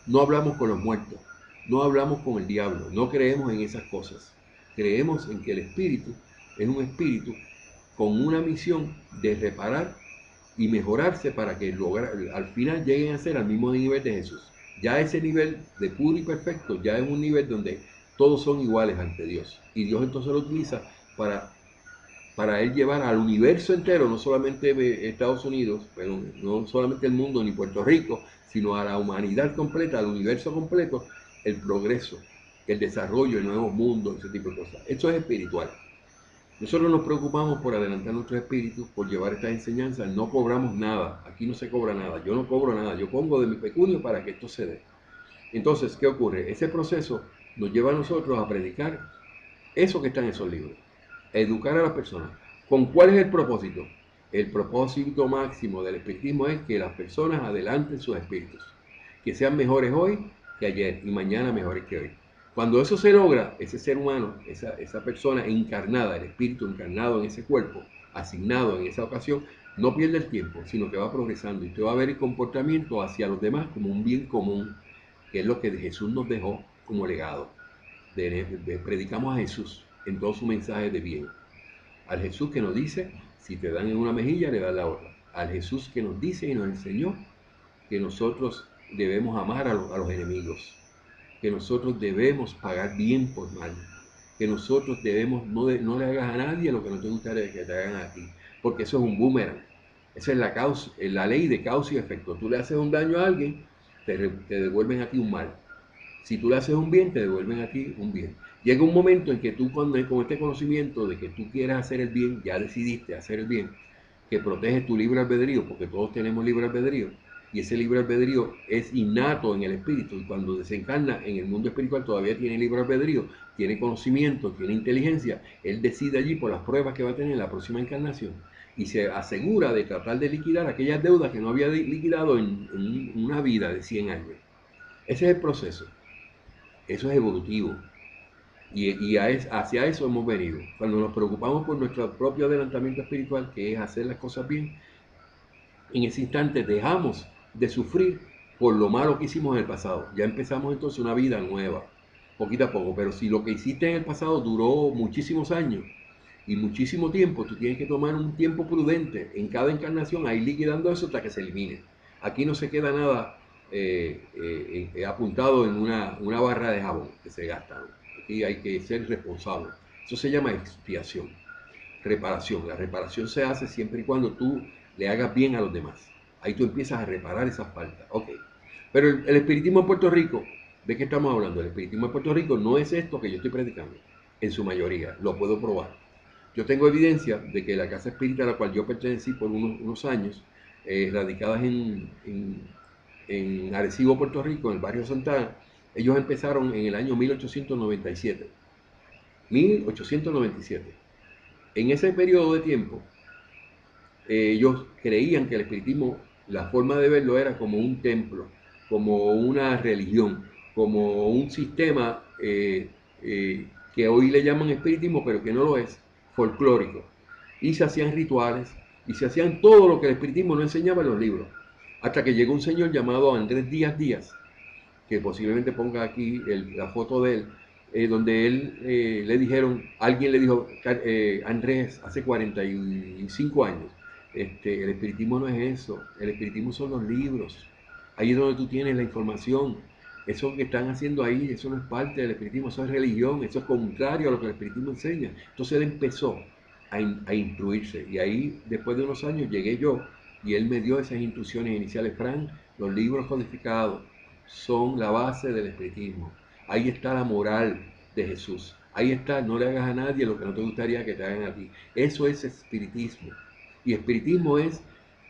No hablamos con los muertos, no hablamos con el diablo, no creemos en esas cosas. Creemos en que el espíritu es un espíritu con una misión de reparar y mejorarse para que al final lleguen a ser al mismo nivel de Jesús. Ya ese nivel de puro y perfecto ya es un nivel donde todos son iguales ante Dios. Y Dios entonces lo utiliza para él llevar al universo entero, no solamente Estados Unidos, pero no solamente el mundo ni Puerto Rico, sino a la humanidad completa, al universo completo, el progreso, el desarrollo, el nuevo mundo, ese tipo de cosas. Esto es espiritual. Nosotros nos preocupamos por adelantar nuestro espíritu, por llevar estas enseñanzas, no cobramos nada, aquí no se cobra nada, yo no cobro nada, yo pongo de mi pecunio para que esto se dé. Entonces, ¿qué ocurre? Ese proceso nos lleva a nosotros a predicar eso que está en esos libros, educar a las personas. ¿Con cuál es el propósito? El propósito máximo del espiritismo es que las personas adelanten sus espíritus, que sean mejores hoy que ayer y mañana mejores que hoy. Cuando eso se logra, ese ser humano, esa persona encarnada, el espíritu encarnado en ese cuerpo, asignado en esa ocasión, no pierde el tiempo, sino que va progresando y usted va a ver el comportamiento hacia los demás como un bien común, que es lo que Jesús nos dejó como legado. Predicamos a Jesús en todo su mensaje de bien. Al Jesús que nos dice, si te dan en una mejilla, le das la otra. Al Jesús que nos dice y nos enseñó que nosotros debemos amar a los enemigos, que nosotros debemos pagar bien por mal, que nosotros debemos no le hagas a nadie lo que no te gustaría que te hagan a ti, porque eso es un boomerang. Esa es la ley de causa y efecto. Tú le haces un daño a alguien, te devuelven a ti un mal. Si tú le haces un bien, te devuelven a ti un bien. Llega un momento en que tú, con este conocimiento de que tú quieres hacer el bien, ya decidiste hacer el bien, que protege tu libre albedrío, porque todos tenemos libre albedrío, y ese libre albedrío es innato en el espíritu, y cuando desencarna en el mundo espiritual todavía tiene libre albedrío, tiene conocimiento, tiene inteligencia, él decide allí por las pruebas que va a tener en la próxima encarnación, y se asegura de tratar de liquidar aquellas deudas que no había liquidado en una vida de 100 años. Ese es el proceso. Eso es evolutivo. Hacia eso hemos venido. Cuando nos preocupamos por nuestro propio adelantamiento espiritual, que es hacer las cosas bien, en ese instante dejamos de sufrir por lo malo que hicimos en el pasado. Ya empezamos entonces una vida nueva, poquito a poco. Pero si lo que hiciste en el pasado duró muchísimos años y muchísimo tiempo, tú tienes que tomar un tiempo prudente en cada encarnación a ir liquidando eso hasta que se elimine. Aquí no se queda nada apuntado en una barra de jabón que se gasta. Aquí hay que ser responsable. Eso se llama expiación, reparación. La reparación se hace siempre y cuando tú le hagas bien a los demás. Ahí tú empiezas a reparar esas faltas. Ok. Pero el espiritismo en Puerto Rico, ¿de qué estamos hablando? El espiritismo en Puerto Rico no es esto que yo estoy predicando, en su mayoría. Lo puedo probar. Yo tengo evidencia de que la casa espírita a la cual yo pertenecí por unos años, radicadas en Arecibo, Puerto Rico, en el barrio Santana, ellos empezaron en el año 1897. 1897. En ese periodo de tiempo, ellos creían que el espiritismo, la forma de verlo era como un templo, como una religión, como un sistema que hoy le llaman espiritismo, pero que no lo es, folclórico. Y se hacían rituales, y se hacían todo lo que el espiritismo no enseñaba en los libros. Hasta que llegó un señor llamado Andrés Díaz Díaz, que posiblemente ponga aquí la foto de él, donde él le dijeron, alguien le dijo, Andrés, hace 45 años, el espiritismo no es eso, el espiritismo son los libros, ahí es donde tú tienes la información, eso que están haciendo ahí, eso no es parte del espiritismo, eso es religión, eso es contrario a lo que el espiritismo enseña. Entonces él empezó a instruirse, y ahí después de unos años llegué yo, y él me dio esas instrucciones iniciales. Frank, los libros codificados son la base del espiritismo. Ahí está la moral de Jesús. Ahí está, no le hagas a nadie lo que no te gustaría que te hagan a ti. Eso es espiritismo. Y espiritismo es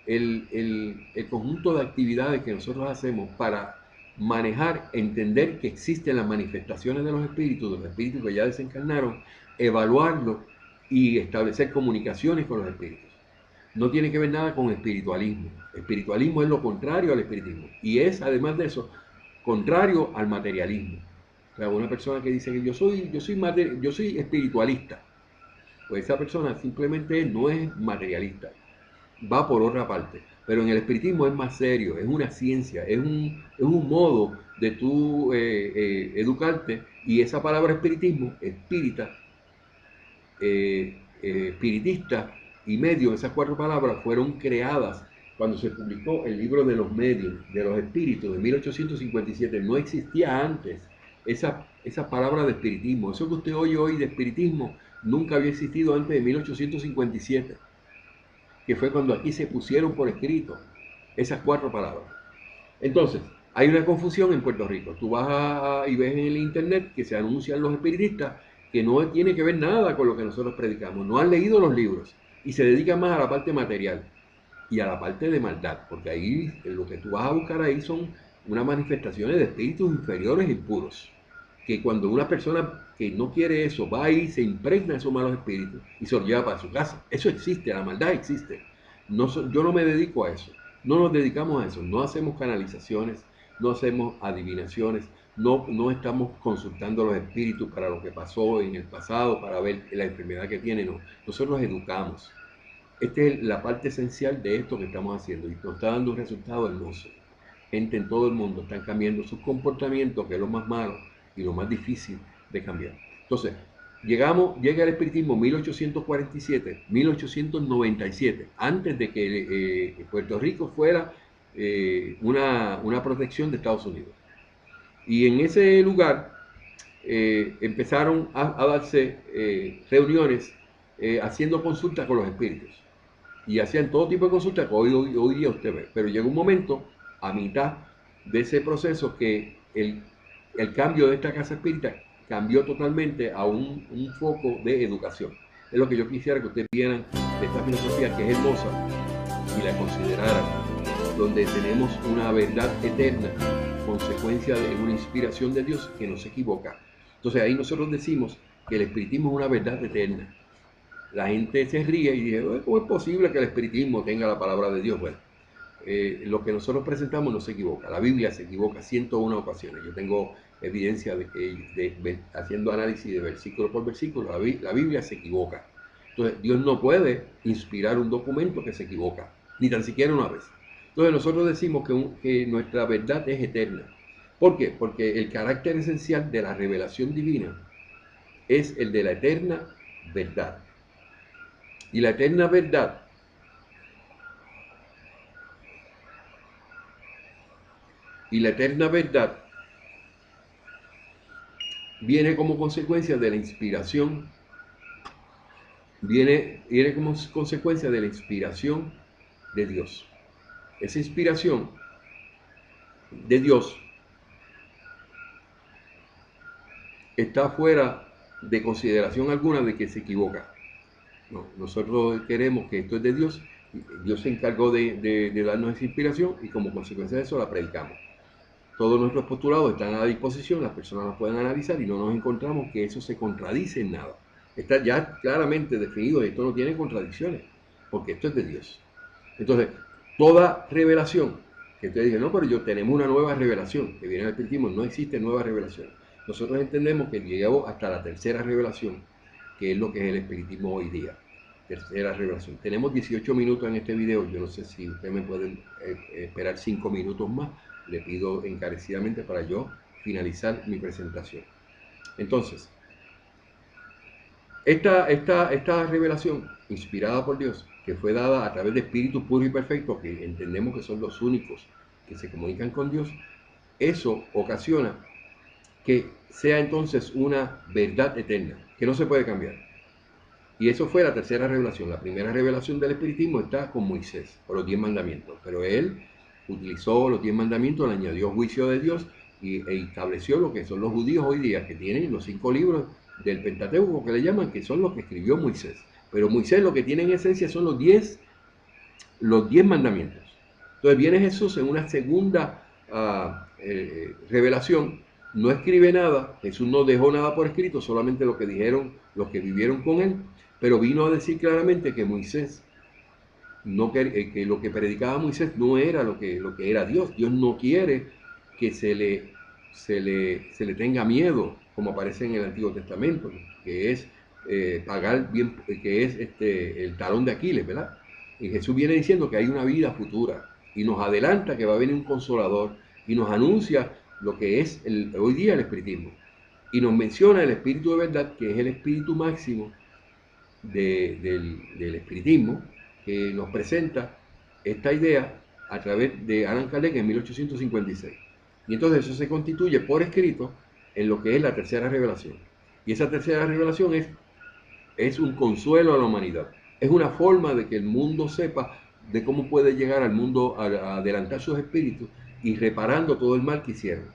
el conjunto de actividades que nosotros hacemos para manejar, entender que existen las manifestaciones de los espíritus que ya desencarnaron, evaluarlo y establecer comunicaciones con los espíritus. No tiene que ver nada con espiritualismo. Espiritualismo es lo contrario al espiritismo. Y es, además de eso, contrario al materialismo. O sea, una persona que dice que yo soy espiritualista, pues esa persona simplemente no es materialista, va por otra parte. Pero en el espiritismo es más serio, es una ciencia, es un modo de tú educarte, y esa palabra espiritismo, espírita, espiritista y medium, esas 4 palabras fueron creadas cuando se publicó el libro de los medios, de los espíritus, de 1857. No existía antes esa palabra de espiritismo. Eso que usted oye hoy de espiritismo nunca había existido antes de 1857, que fue cuando aquí se pusieron por escrito esas 4 palabras. Entonces, hay una confusión en Puerto Rico. Tú vas y ves en el internet que se anuncian los espiritistas que no tiene que ver nada con lo que nosotros predicamos. No han leído los libros y se dedican más a la parte material y a la parte de maldad, porque ahí lo que tú vas a buscar ahí son unas manifestaciones de espíritus inferiores y puros, que cuando una persona que no quiere eso va ahí, se impregna de esos malos espíritus y se los lleva para su casa. Eso existe, la maldad existe. Yo no me dedico a eso, no nos dedicamos a eso, no hacemos canalizaciones, no hacemos adivinaciones, no estamos consultando a los espíritus para lo que pasó en el pasado, para ver la enfermedad que tienen, no. Nosotros los educamos. Esta es la parte esencial de esto que estamos haciendo y nos está dando un resultado hermoso. Gente en todo el mundo están cambiando sus comportamientos, que es lo más malo y lo más difícil de cambiar. Entonces, llega el espiritismo 1847, 1897, antes de que Puerto Rico fuera una protección de Estados Unidos. Y en ese lugar empezaron a darse reuniones haciendo consultas con los espíritus. Y hacían todo tipo de consultas que hoy día usted ve. Pero llegó un momento, a mitad de ese proceso, que el cambio de esta casa espírita cambió totalmente a un foco de educación. Es lo que yo quisiera que ustedes vieran de esta filosofía, que es hermosa, y la consideraran, donde tenemos una verdad eterna, consecuencia de una inspiración de Dios que no se equivoca. Entonces ahí nosotros decimos que el espiritismo es una verdad eterna. La gente se ríe y dice, ¿cómo es posible que el espiritismo tenga la palabra de Dios? Bueno, lo que nosotros presentamos no se equivoca. La Biblia se equivoca 101 ocasiones. Yo tengo evidencia de que haciendo análisis de versículo por versículo, la Biblia se equivoca. Entonces, Dios no puede inspirar un documento que se equivoca, ni tan siquiera una vez. Entonces, nosotros decimos que nuestra verdad es eterna. ¿Por qué? Porque el carácter esencial de la revelación divina es el de la eterna verdad. Y la eterna verdad viene como consecuencia de la inspiración, viene como consecuencia de la inspiración de Dios. Esa inspiración de Dios está fuera de consideración alguna de que se equivoca. No, nosotros queremos que esto es de Dios, Dios se encargó de darnos esa inspiración y como consecuencia de eso la predicamos. Todos nuestros postulados están a disposición, las personas los pueden analizar y no nos encontramos que eso se contradice en nada. Está ya claramente definido y esto no tiene contradicciones, porque esto es de Dios. Entonces, toda revelación, que usted dice, no, pero tenemos una nueva revelación, que viene del espiritismo, no existe nueva revelación. Nosotros entendemos que llegamos hasta la tercera revelación, que es lo que es el espiritismo hoy día. Tercera revelación. Tenemos 18 minutos en este video, yo no sé si ustedes me pueden esperar 5 minutos más, le pido encarecidamente para yo finalizar mi presentación. Entonces, esta revelación inspirada por Dios, que fue dada a través de espíritus puros y perfectos, que entendemos que son los únicos que se comunican con Dios, eso ocasiona que sea entonces una verdad eterna, que no se puede cambiar. Y eso fue la tercera revelación. La primera revelación del espiritismo está con Moisés, por los 10 mandamientos. Pero él utilizó los 10 mandamientos, le añadió juicio de Dios e estableció lo que son los judíos hoy día, que tienen los 5 libros del Pentateuco, que le llaman, que son los que escribió Moisés. Pero Moisés lo que tiene en esencia son los 10 mandamientos. Entonces viene Jesús en una segunda revelación, no escribe nada, Jesús no dejó nada por escrito, solamente lo que dijeron los que vivieron con él, pero vino a decir claramente que Moisés, que lo que predicaba Moisés no era lo que era Dios. Dios no quiere que se le tenga miedo, como aparece en el Antiguo Testamento, que es pagar bien, que es el talón de Aquiles, ¿verdad? Y Jesús viene diciendo que hay una vida futura y nos adelanta que va a venir un consolador y nos anuncia lo que es hoy día el espiritismo. Y nos menciona el espíritu de verdad, que es el espíritu máximo del espiritismo, que nos presenta esta idea a través de Allan Kardec en 1856. Y entonces eso se constituye por escrito en lo que es la tercera revelación. Y esa tercera revelación es un consuelo a la humanidad. Es una forma de que el mundo sepa de cómo puede llegar al mundo a adelantar sus espíritus y reparando todo el mal que hicieron.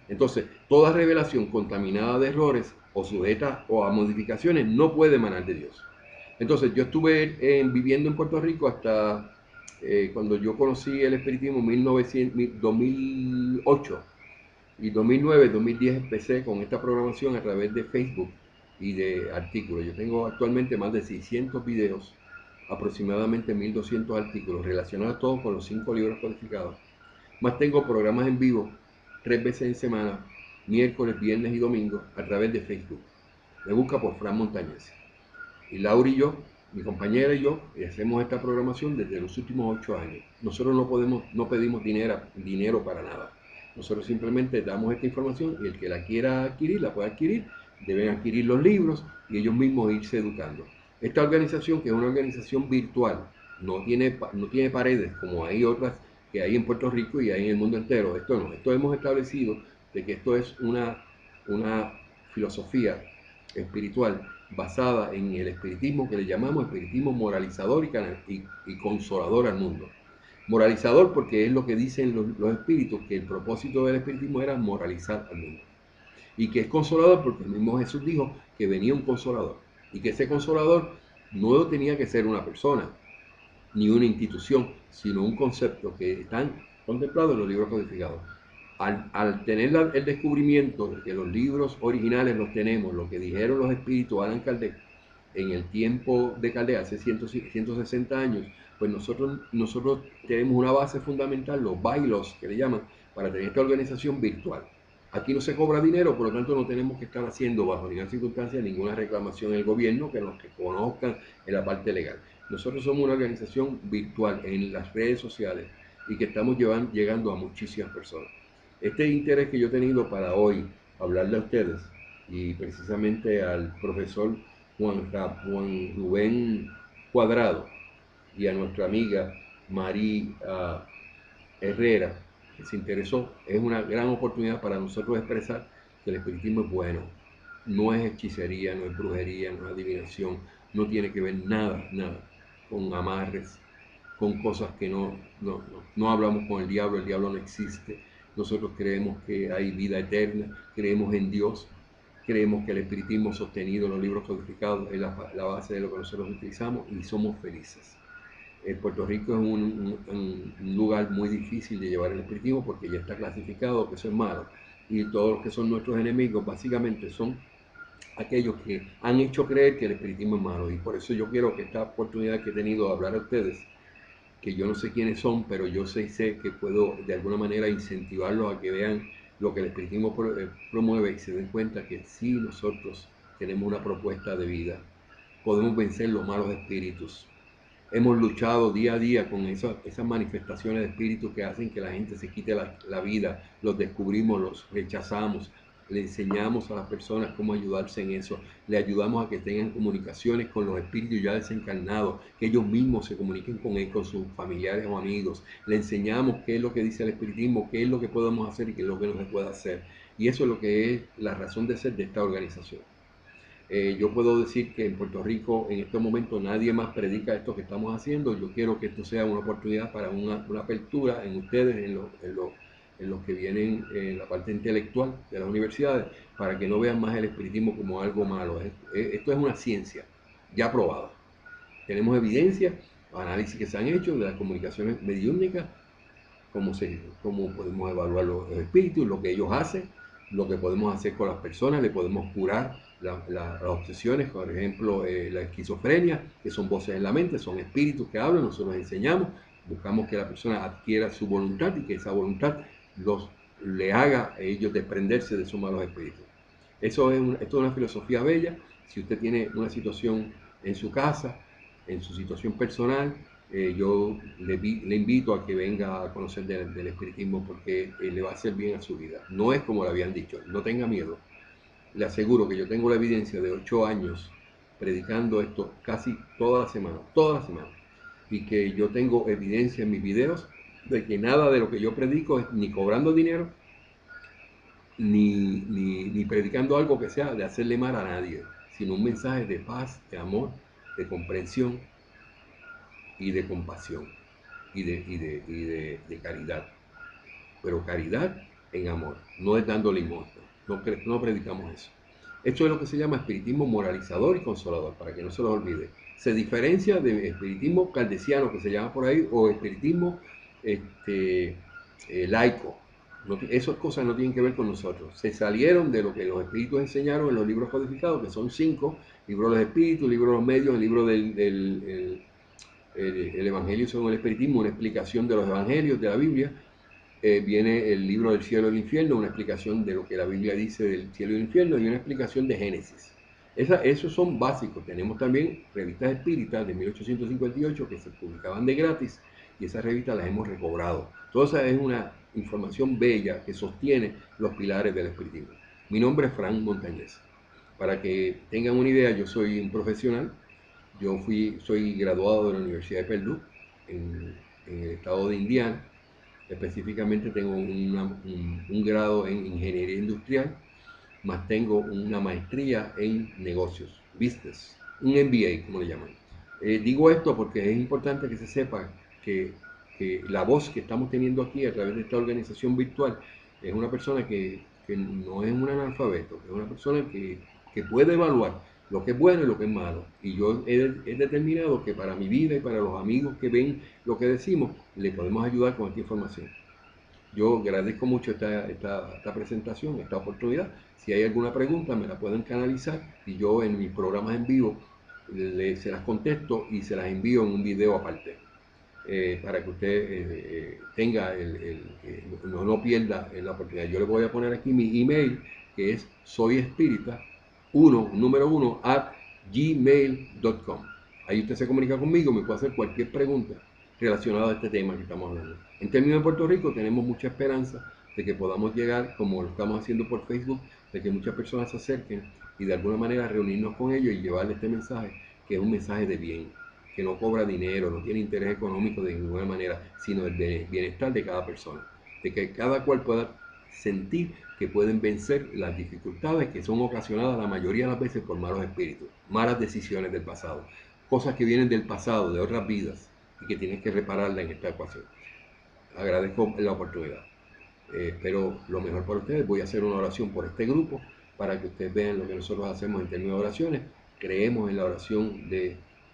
Entonces, toda revelación contaminada de errores o sujeta o a modificaciones no puede emanar de Dios. Entonces, yo estuve viviendo en Puerto Rico hasta cuando yo conocí el espiritismo en 2008 y 2009, 2010 empecé con esta programación a través de Facebook y de artículos. Yo tengo actualmente más de 600 videos, aproximadamente 1200 artículos relacionados todos con los 5 libros codificados. Más tengo programas en vivo 3 veces en semana, miércoles, viernes y domingo a través de Facebook. Me busca por Fran Montañez. Y Laura y yo, mi compañera y yo, hacemos esta programación desde los últimos 8 años. Nosotros no pedimos dinero para nada. Nosotros simplemente damos esta información y el que la quiera adquirir, la puede adquirir. Deben adquirir los libros y ellos mismos irse educando. Esta organización, que es una organización virtual, no tiene paredes como hay otras que hay en Puerto Rico y hay en el mundo entero. Esto no. Esto hemos establecido de que esto es una filosofía espiritual basada en el espiritismo que le llamamos espiritismo moralizador y consolador al mundo. Moralizador porque es lo que dicen los espíritus, que el propósito del espiritismo era moralizar al mundo. Y que es consolador porque el mismo Jesús dijo que venía un consolador. Y que ese consolador no tenía que ser una persona, ni una institución, sino un concepto que están contemplados en los libros codificados. Al tener el descubrimiento de que los libros originales los tenemos, lo que dijeron los espíritus Allan Kardec en el tiempo de Kardec, hace 160 años, pues nosotros tenemos una base fundamental, los bailos que le llaman, para tener esta organización virtual. Aquí no se cobra dinero, por lo tanto no tenemos que estar haciendo bajo ninguna circunstancia ninguna reclamación en el gobierno que nos reconozcan en la parte legal. Nosotros somos una organización virtual en las redes sociales y que estamos llegando a muchísimas personas. Este interés que yo he tenido para hoy hablarle a ustedes y precisamente al profesor Juan Rubén Cuadrado y a nuestra amiga María Herrera, que se interesó, es una gran oportunidad para nosotros expresar que el espiritismo es bueno. No es hechicería, no es brujería, no es adivinación, no tiene que ver nada con amarres, con cosas que no hablamos con el diablo no existe. Nosotros creemos que hay vida eterna, creemos en Dios, creemos que el espiritismo sostenido en los libros codificados es la base de lo que nosotros utilizamos y somos felices. Puerto Rico es un lugar muy difícil de llevar el espiritismo porque ya está clasificado que eso es malo. Y todos los que son nuestros enemigos básicamente son aquellos que han hecho creer que el espiritismo es malo. Y por eso yo quiero que esta oportunidad que he tenido de hablar a ustedes, que yo no sé quiénes son, pero yo sé que puedo de alguna manera incentivarlos a que vean lo que el espiritismo promueve y se den cuenta que si nosotros tenemos una propuesta de vida, podemos vencer los malos espíritus. Hemos luchado día a día con esas manifestaciones de espíritus que hacen que la gente se quite la vida, los descubrimos, los rechazamos, le enseñamos a las personas cómo ayudarse en eso, le ayudamos a que tengan comunicaciones con los espíritus ya desencarnados, que ellos mismos se comuniquen con él, con sus familiares o amigos, le enseñamos qué es lo que dice el espiritismo, qué es lo que podemos hacer y qué es lo que no se puede hacer. Y eso es lo que es la razón de ser de esta organización. Yo puedo decir que en Puerto Rico en este momento nadie más predica esto que estamos haciendo. Yo quiero que esto sea una oportunidad para una apertura en ustedes, en los que vienen en la parte intelectual de las universidades, para que no vean más el espiritismo como algo malo. Esto es una ciencia ya probada. Tenemos evidencia, análisis que se han hecho de las comunicaciones mediúmnicas, cómo podemos evaluar los espíritus, lo que ellos hacen, lo que podemos hacer con las personas, le podemos curar las obsesiones, por ejemplo, la esquizofrenia, que son voces en la mente, son espíritus que hablan, nosotros enseñamos, buscamos que la persona adquiera su voluntad y que esa voluntad le haga a ellos desprenderse de sus malos espíritus. Esto es una filosofía bella. Si usted tiene una situación en su casa, en su situación personal, yo le invito a que venga a conocer del espiritismo porque le va a hacer bien a su vida. No es como le habían dicho, no tenga miedo. Le aseguro que yo tengo la evidencia de 8 años predicando esto casi toda la semana, y que yo tengo evidencia en mis videos de que nada de lo que yo predico es ni cobrando dinero, ni predicando algo que sea de hacerle mal a nadie, sino un mensaje de paz, de amor, de comprensión y de compasión y de caridad. Pero caridad en amor, no es dando limosna, no predicamos eso. Esto es lo que se llama espiritismo moralizador y consolador, para que no se los olvide. Se diferencia de espiritismo caldesiano, que se llama por ahí, o espiritismo laico. Esas cosas no tienen que ver con nosotros. Se salieron de lo que los espíritus enseñaron en los libros codificados, que son 5, libro de los espíritus, libro de los medios, el libro el Evangelio según el espiritismo, una explicación de los evangelios de la Biblia. Viene el libro del cielo y el infierno, una explicación de lo que la Biblia dice del cielo y el infierno, y una explicación de Génesis. Esos son básicos. Tenemos también revistas espíritas de 1858 que se publicaban de gratis, y esas revistas las hemos recobrado. Toda esa es una información bella que sostiene los pilares del espiritismo. Mi nombre es Frank Montañez. Para que tengan una idea, yo soy un profesional. Soy graduado de la Universidad de Purdue en el estado de Indiana. Específicamente tengo un grado en ingeniería industrial, más tengo una maestría en negocios, business, un MBA, como le llaman. Digo esto porque es importante que se sepa que la voz que estamos teniendo aquí a través de esta organización virtual es una persona que no es un analfabeto, es una persona que puede evaluar lo que es bueno y lo que es malo. Y yo he determinado que para mi vida y para los amigos que ven lo que decimos, le podemos ayudar con esta información. Yo agradezco mucho esta presentación, esta oportunidad. Si hay alguna pregunta, me la pueden canalizar y yo en mis programas en vivo se las contesto y se las envío en un video aparte. Para que usted tenga no pierda la oportunidad. Yo le voy a poner aquí mi email, que es soyespirita1 @gmail.com. Ahí usted se comunica conmigo, me puede hacer cualquier pregunta relacionada a este tema que estamos hablando. En términos de Puerto Rico, tenemos mucha esperanza de que podamos llegar, como lo estamos haciendo por Facebook, de que muchas personas se acerquen y de alguna manera reunirnos con ellos y llevarles este mensaje, que es un mensaje de bien, que no cobra dinero, no tiene interés económico de ninguna manera, sino el bienestar de cada persona, de que cada cual pueda sentir que pueden vencer las dificultades que son ocasionadas la mayoría de las veces por malos espíritus, malas decisiones del pasado, cosas que vienen del pasado, de otras vidas, y que tienes que repararla en esta ecuación. Agradezco la oportunidad. Espero lo mejor para ustedes. Voy a hacer una oración por este grupo para que ustedes vean lo que nosotros hacemos en términos de oraciones. Creemos en la oración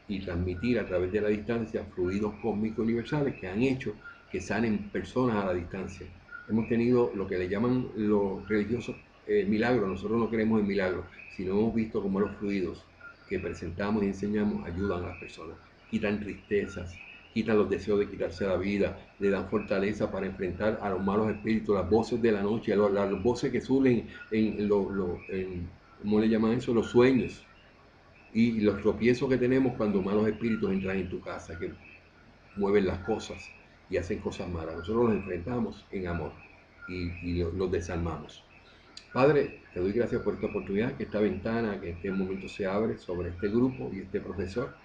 y transmitir a través de la distancia fluidos cósmicos universales que han hecho que sanen personas a la distancia. Hemos tenido lo que le llaman los religiosos milagros. Nosotros no creemos en milagros, sino hemos visto cómo los fluidos que presentamos y enseñamos ayudan a las personas, quitan tristezas, quitan los deseos de quitarse la vida, le dan fortaleza para enfrentar a los malos espíritus, las voces de la noche, las voces que suelen ¿cómo le llaman eso? Los sueños, y los tropiezos que tenemos cuando malos espíritus entran en tu casa, que mueven las cosas y hacen cosas malas. Nosotros los enfrentamos en amor y los desarmamos. Padre, te doy gracias por esta oportunidad, que esta ventana, que en este momento se abre sobre este grupo y este profesor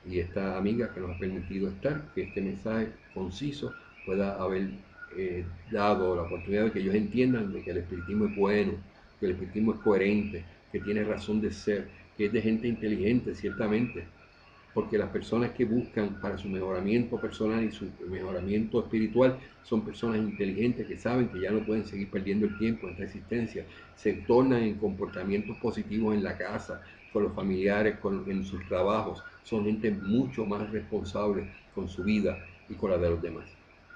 y esta amiga que nos ha permitido estar, que este mensaje conciso pueda haber dado la oportunidad de que ellos entiendan de que el espiritismo es bueno, que el espiritismo es coherente, que tiene razón de ser, que es de gente inteligente, ciertamente, porque las personas que buscan para su mejoramiento personal y su mejoramiento espiritual son personas inteligentes que saben que ya no pueden seguir perdiendo el tiempo en esta existencia, se tornan en comportamientos positivos en la casa, con los familiares, en sus trabajos, son gente mucho más responsable con su vida y con la de los demás.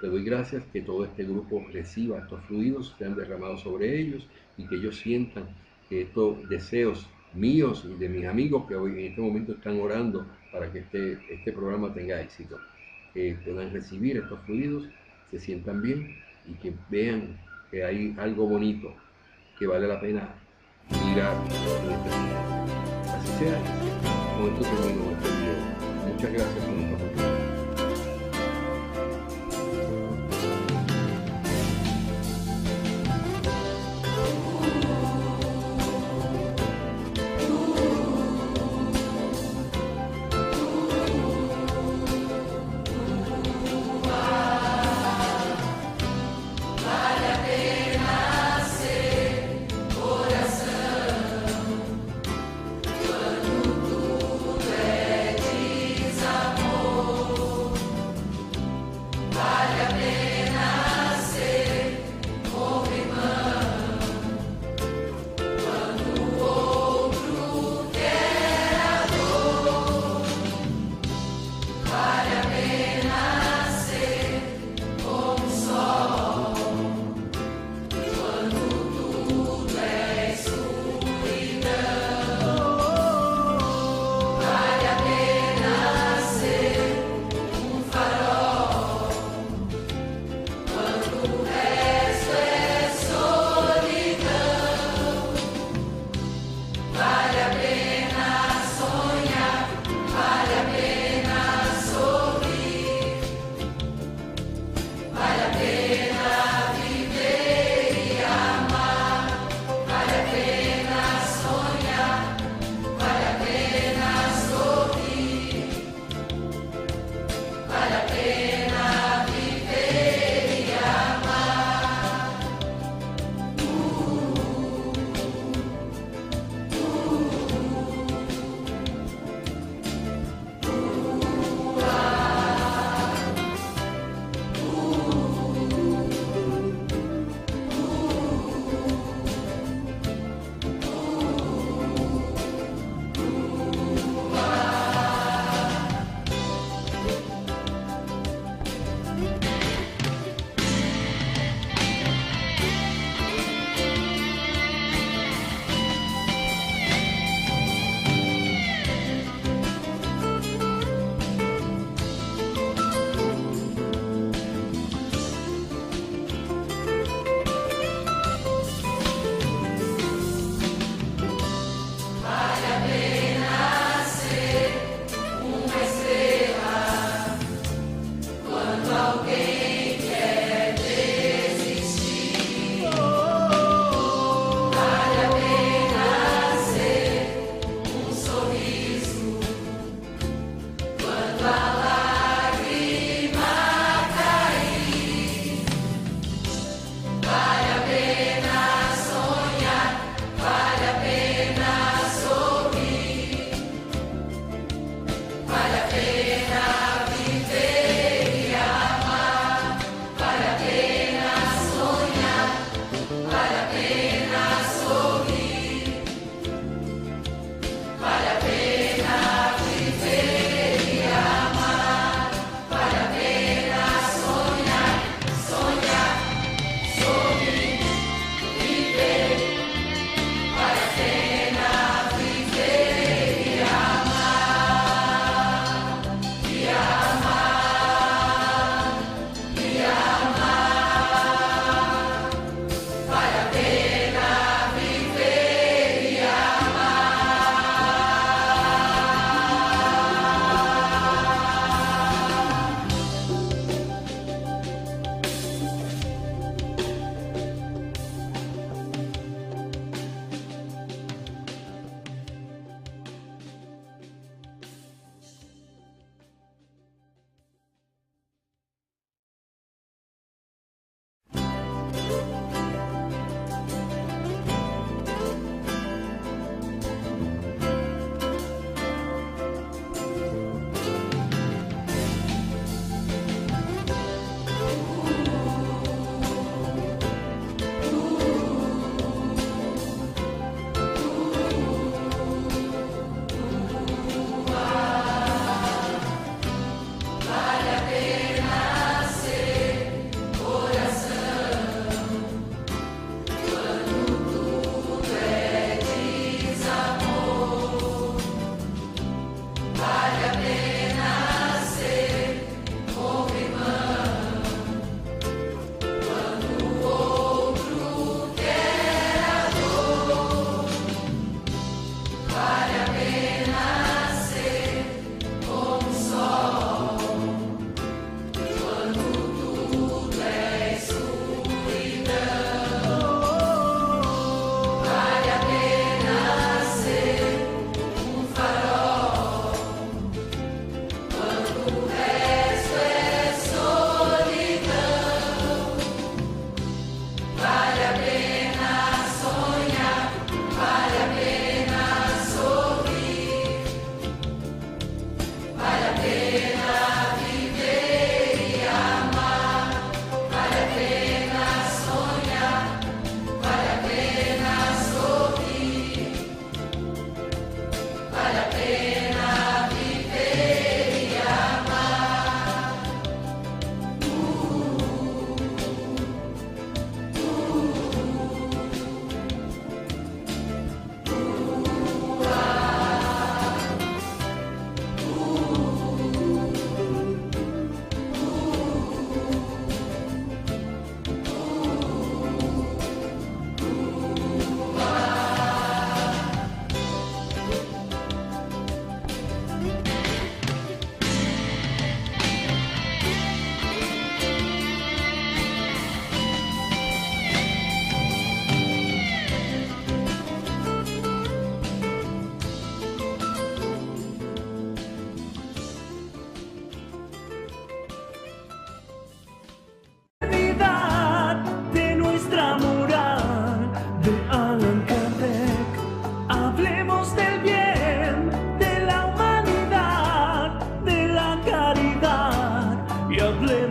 Te doy gracias que todo este grupo reciba estos fluidos, sean derramados sobre ellos y que ellos sientan que estos deseos míos y de mis amigos que hoy en este momento están orando para que este programa tenga éxito, que puedan recibir estos fluidos, se sientan bien y que vean que hay algo bonito que vale la pena mirar en este mundo. Así sea, con esto termino este video. Muchas gracias por esta oportunidad.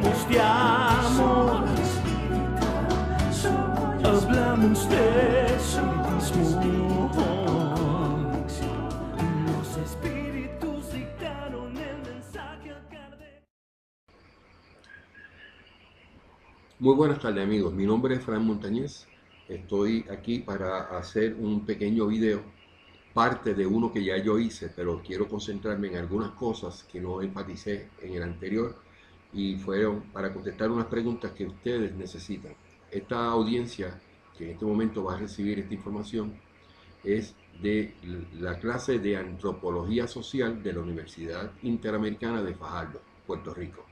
hablemos de amor, hablamos de espiritismo. Los espíritus dictaron el mensaje a Kardec. Muy buenas tardes, amigos. Mi nombre es Fran Montañez. Estoy aquí para hacer un pequeño video, parte de uno que ya yo hice, pero quiero concentrarme en algunas cosas que no enfaticé en el anterior y fueron para contestar unas preguntas que ustedes necesitan. Esta audiencia que en este momento va a recibir esta información es de la clase de Antropología Social de la Universidad Interamericana de Fajardo, Puerto Rico.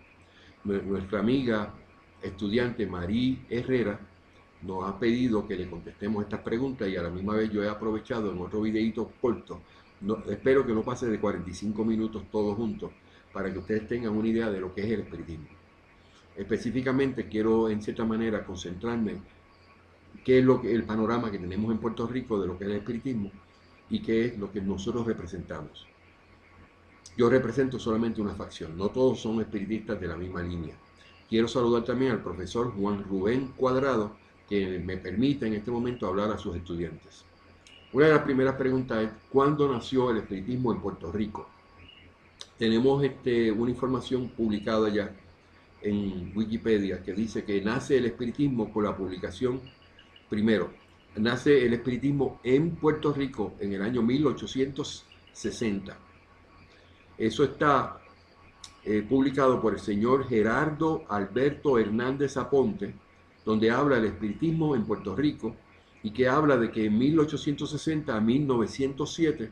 Nuestra amiga estudiante Marí Herrera nos ha pedido que le contestemos estas preguntas y a la misma vez yo he aprovechado en otro videito corto, espero que no pase de 45 minutos todos juntos, para que ustedes tengan una idea de lo que es el espiritismo. Específicamente quiero en cierta manera concentrarme en qué es el panorama que tenemos en Puerto Rico de lo que es el espiritismo y qué es lo que nosotros representamos. Yo represento solamente una facción, no todos son espiritistas de la misma línea. Quiero saludar también al profesor Juan Rubén Cuadrado, que me permite en este momento hablar a sus estudiantes. Una de las primeras preguntas es, ¿cuándo nació el espiritismo en Puerto Rico? Tenemos una información publicada ya en Wikipedia que dice que nace el espiritismo con la publicación, primero, nace el espiritismo en Puerto Rico en el año 1860. Eso está publicado por el señor Gerardo Alberto Hernández Aponte, donde habla del espiritismo en Puerto Rico y que habla de que en 1860 a 1907,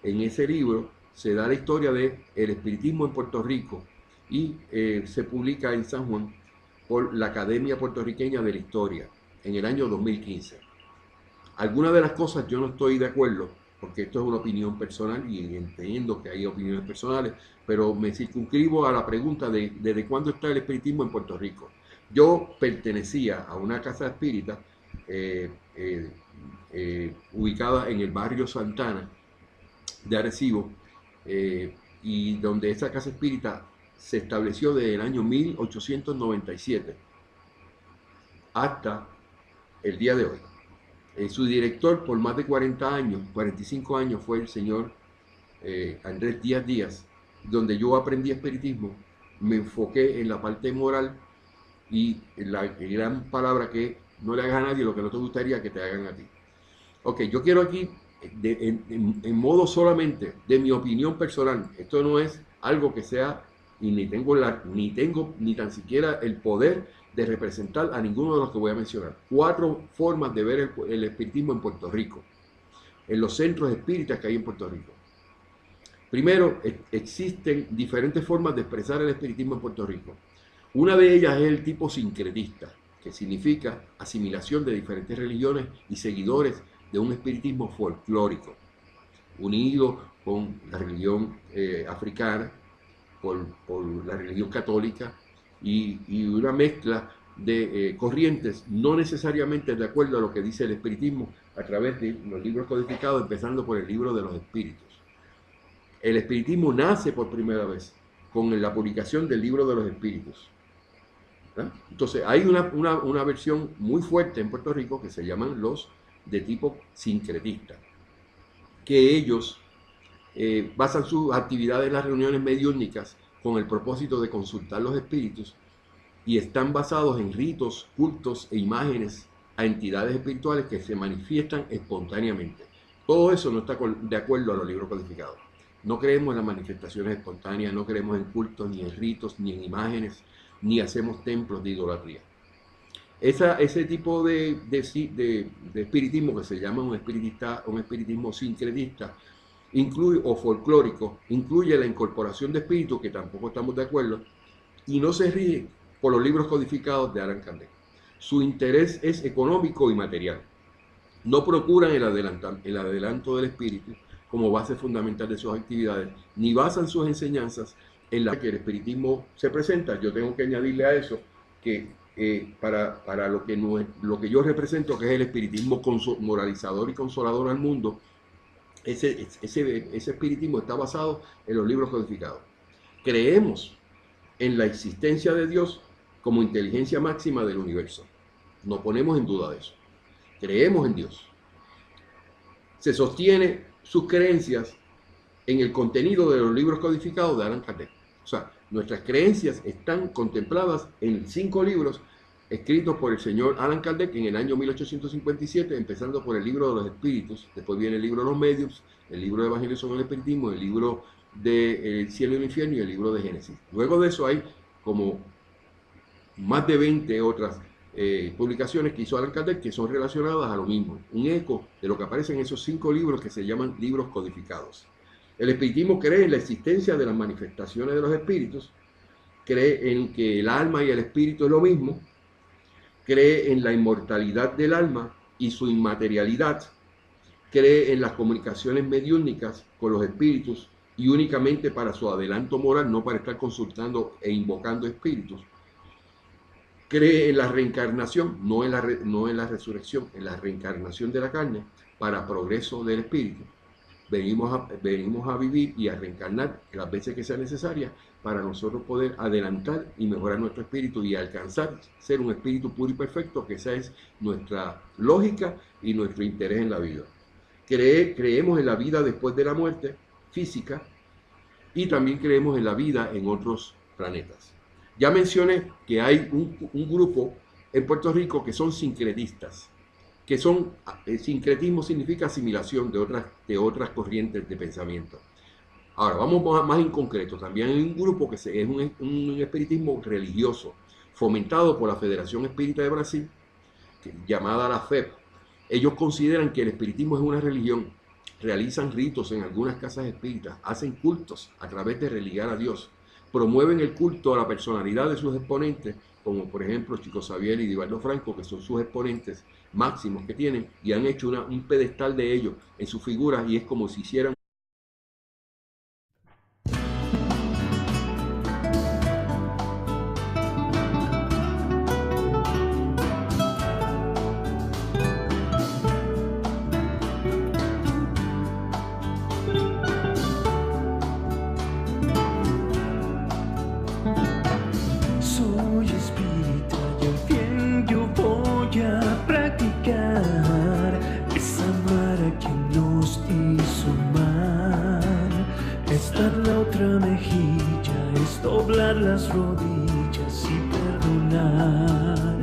en ese libro, se da la historia del espiritismo en Puerto Rico y se publica en San Juan por la Academia Puertorriqueña de la Historia en el año 2015. Algunas de las cosas yo no estoy de acuerdo, porque esto es una opinión personal y entiendo que hay opiniones personales, pero me circunscribo a la pregunta de ¿desde cuándo está el espiritismo en Puerto Rico? Yo pertenecía a una casa espírita ubicada en el barrio Santana de Arecibo, y donde esa casa espírita se estableció desde el año 1897 hasta el día de hoy. Su director por más de 40 años, 45 años, fue el señor Andrés Díaz Díaz, donde yo aprendí espiritismo, me enfoqué en la parte moral y la gran palabra que no le hagas a nadie lo que no te gustaría que te hagan a ti. Ok, yo quiero aquí, en modo solamente de mi opinión personal, esto no es algo que sea, y ni tengo ni tan siquiera el poder de representar a ninguno de los que voy a mencionar. 4 formas de ver el espiritismo en Puerto Rico, en los centros espíritas que hay en Puerto Rico. Primero, existen diferentes formas de expresar el espiritismo en Puerto Rico. Una de ellas es el tipo sincretista, que significa asimilación de diferentes religiones y seguidores de un espiritismo folclórico, unido con la religión africana, por la religión católica y una mezcla de corrientes, no necesariamente de acuerdo a lo que dice el espiritismo a través de los libros codificados, empezando por el libro de los espíritus. El espiritismo nace por primera vez con la publicación del libro de los espíritus. Entonces hay una versión muy fuerte en Puerto Rico que se llaman los de tipo sincretista, que ellos basan sus actividades en las reuniones mediúnicas con el propósito de consultar los espíritus y están basados en ritos, cultos e imágenes a entidades espirituales que se manifiestan espontáneamente. Todo eso no está de acuerdo a los libros codificados. No creemos en las manifestaciones espontáneas, no creemos en cultos, ni en ritos, ni en imágenes, ni hacemos templos de idolatría. Ese tipo de espiritismo que se llama un espiritismo sincretista, incluye, o folclórico, incluye la incorporación de espíritus, que tampoco estamos de acuerdo, y no se rige por los libros codificados de Allan Kardec. Su interés es económico y material. No procuran el adelanto del espíritu como base fundamental de sus actividades, ni basan sus enseñanzas en la que el espiritismo se presenta. Yo tengo que añadirle a eso que para lo que yo represento, que es el espiritismo moralizador y consolador al mundo, ese espiritismo está basado en los libros codificados. Creemos en la existencia de Dios como inteligencia máxima del universo. No ponemos en duda de eso. Creemos en Dios. Se sostiene sus creencias en el contenido de los libros codificados de Allan Kardec. O sea, nuestras creencias están contempladas en 5 libros escritos por el señor Allan Kardec en el año 1857, empezando por el libro de los espíritus, después viene el libro de los medios, el libro de Evangelio sobre el espiritismo, el libro de El cielo y el infierno y el libro de Génesis. Luego de eso hay como más de 20 otras publicaciones que hizo Allan Kardec que son relacionadas a lo mismo, un eco de lo que aparece en esos 5 libros que se llaman libros codificados. El espiritismo cree en la existencia de las manifestaciones de los espíritus, cree en que el alma y el espíritu es lo mismo, cree en la inmortalidad del alma y su inmaterialidad, cree en las comunicaciones mediúnicas con los espíritus y únicamente para su adelanto moral, no para estar consultando e invocando espíritus. Cree en la reencarnación, no en la resurrección, en la reencarnación de la carne para progreso del espíritu. Venimos a vivir y a reencarnar las veces que sea necesaria para nosotros poder adelantar y mejorar nuestro espíritu y alcanzar ser un espíritu puro y perfecto, que esa es nuestra lógica y nuestro interés en la vida. Creemos en la vida después de la muerte física y también creemos en la vida en otros planetas. Ya mencioné que hay un grupo en Puerto Rico que son sincretistas, que son, sincretismo significa asimilación de otras corrientes de pensamiento. Ahora, vamos más en concreto. También hay un grupo que es un espiritismo religioso, fomentado por la Federación Espírita de Brasil, llamada la FEB. Ellos consideran que el espiritismo es una religión, realizan ritos en algunas casas espíritas, hacen cultos a través de religar a Dios, promueven el culto a la personalidad de sus exponentes, como por ejemplo Chico Xavier y Divaldo Franco, que son sus exponentes máximos que tienen, y han hecho un pedestal de ellos en sus figuras, y es como si hicieran las rodillas y perdonar.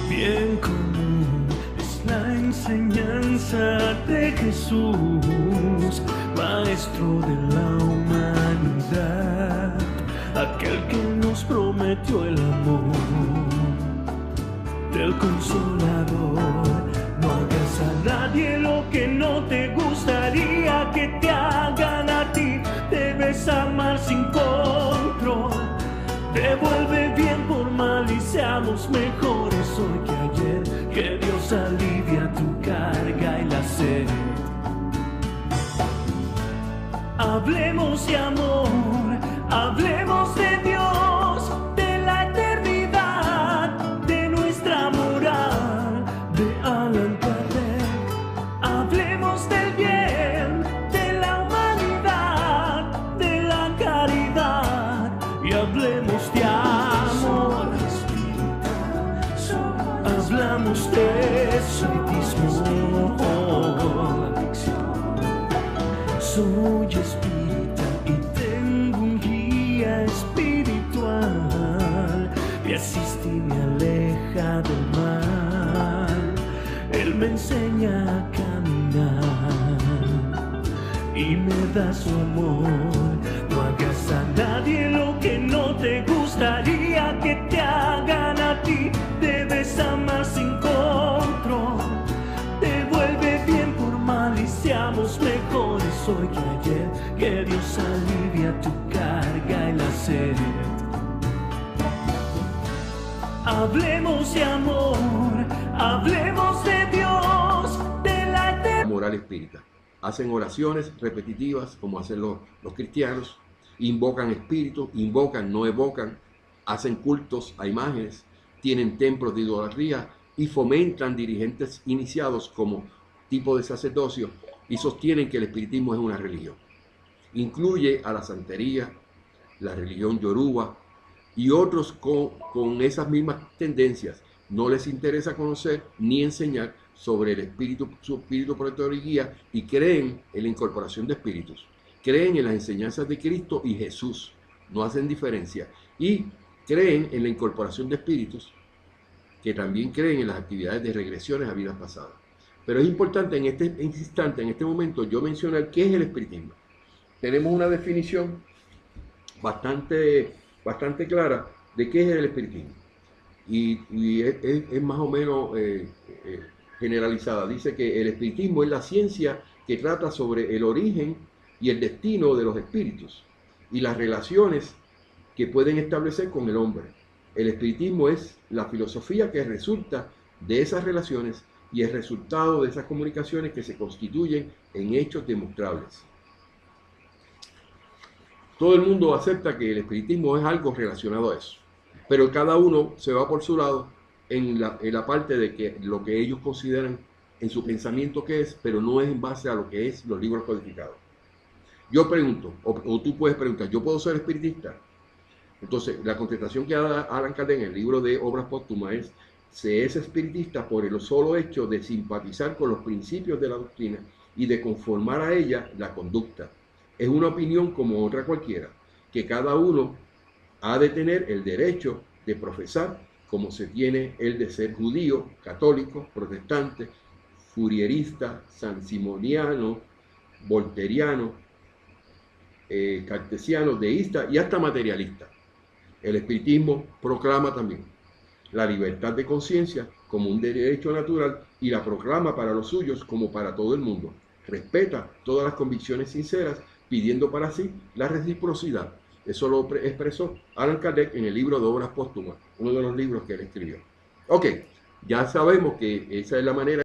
Bien común es la enseñanza de Jesús, Maestro de la humanidad, aquel que nos prometió el amor del Consolador. No hagas a nadie lo que no te gustaría que te hagan a ti. Debes amar sin control. Devuelve bien por mal y seamos mejores hoy que ayer. Que Dios alivia tu carga y la sed. Hablemos de amor, hablemos de Dios, de la eternidad, de nuestra moral, de Allan Kardec. Hablemos del bien, de la humanidad, de la caridad, y hablemos de amor. Hablamos de espiritismo. Soy espírita y tengo un guía espiritual. Me asiste y me aleja del mal. Él me enseña a caminar y me da su amor. No hagas a nadie lo que no te gustaría que te hagan a ti. Debes amar sin control. Devuelve bien por mal y seamos mejores hoy que ayer. Que Dios alivia tu carga y la sed. Hablemos de amor, hablemos de Dios, de la eternidad. Moral espírita. Hacen oraciones repetitivas como hacen los cristianos, invocan espíritus, invocan, no evocan, hacen cultos a imágenes, tienen templos de idolatría y fomentan dirigentes iniciados como tipo de sacerdocio y sostienen que el espiritismo es una religión. Incluye a la santería, la religión yoruba, y otros con esas mismas tendencias. No les interesa conocer ni enseñar sobre el espíritu, su espíritu protector y guía, y creen en la incorporación de espíritus. Creen en las enseñanzas de Cristo y Jesús. No hacen diferencia. Y creen en la incorporación de espíritus, que también creen en las actividades de regresiones a vidas pasadas. Pero es importante en este instante, en este momento, yo mencionar qué es el espiritismo. Tenemos una definición bastante clara de qué es el espiritismo. Y es más o menos generalizada. Dice que el espiritismo es la ciencia que trata sobre el origen y el destino de los espíritus y las relaciones que pueden establecer con el hombre. El espiritismo es la filosofía que resulta de esas relaciones y el resultado de esas comunicaciones que se constituyen en hechos demostrables. Todo el mundo acepta que el espiritismo es algo relacionado a eso, pero cada uno se va por su lado en la parte de que lo que ellos consideran en su pensamiento que es, pero no es en base a lo que es los libros codificados. Yo pregunto, o tú puedes preguntar, ¿yo puedo ser espiritista? Entonces, la contestación que da Allan Kardec en el libro de Obras Póstumas es: se es espiritista por el solo hecho de simpatizar con los principios de la doctrina y de conformar a ella la conducta. Es una opinión como otra cualquiera, que cada uno ha de tener el derecho de profesar, como se tiene el de ser judío, católico, protestante, furierista, sansimoniano, volteriano, cartesiano, deísta y hasta materialista. El espiritismo proclama también la libertad de conciencia como un derecho natural y la proclama para los suyos como para todo el mundo. Respeta todas las convicciones sinceras, pidiendo para sí la reciprocidad. Eso lo expresó Allan Kardec en el libro de Obras Póstumas, uno de los libros que él escribió. Ok, ya sabemos que esa es la manera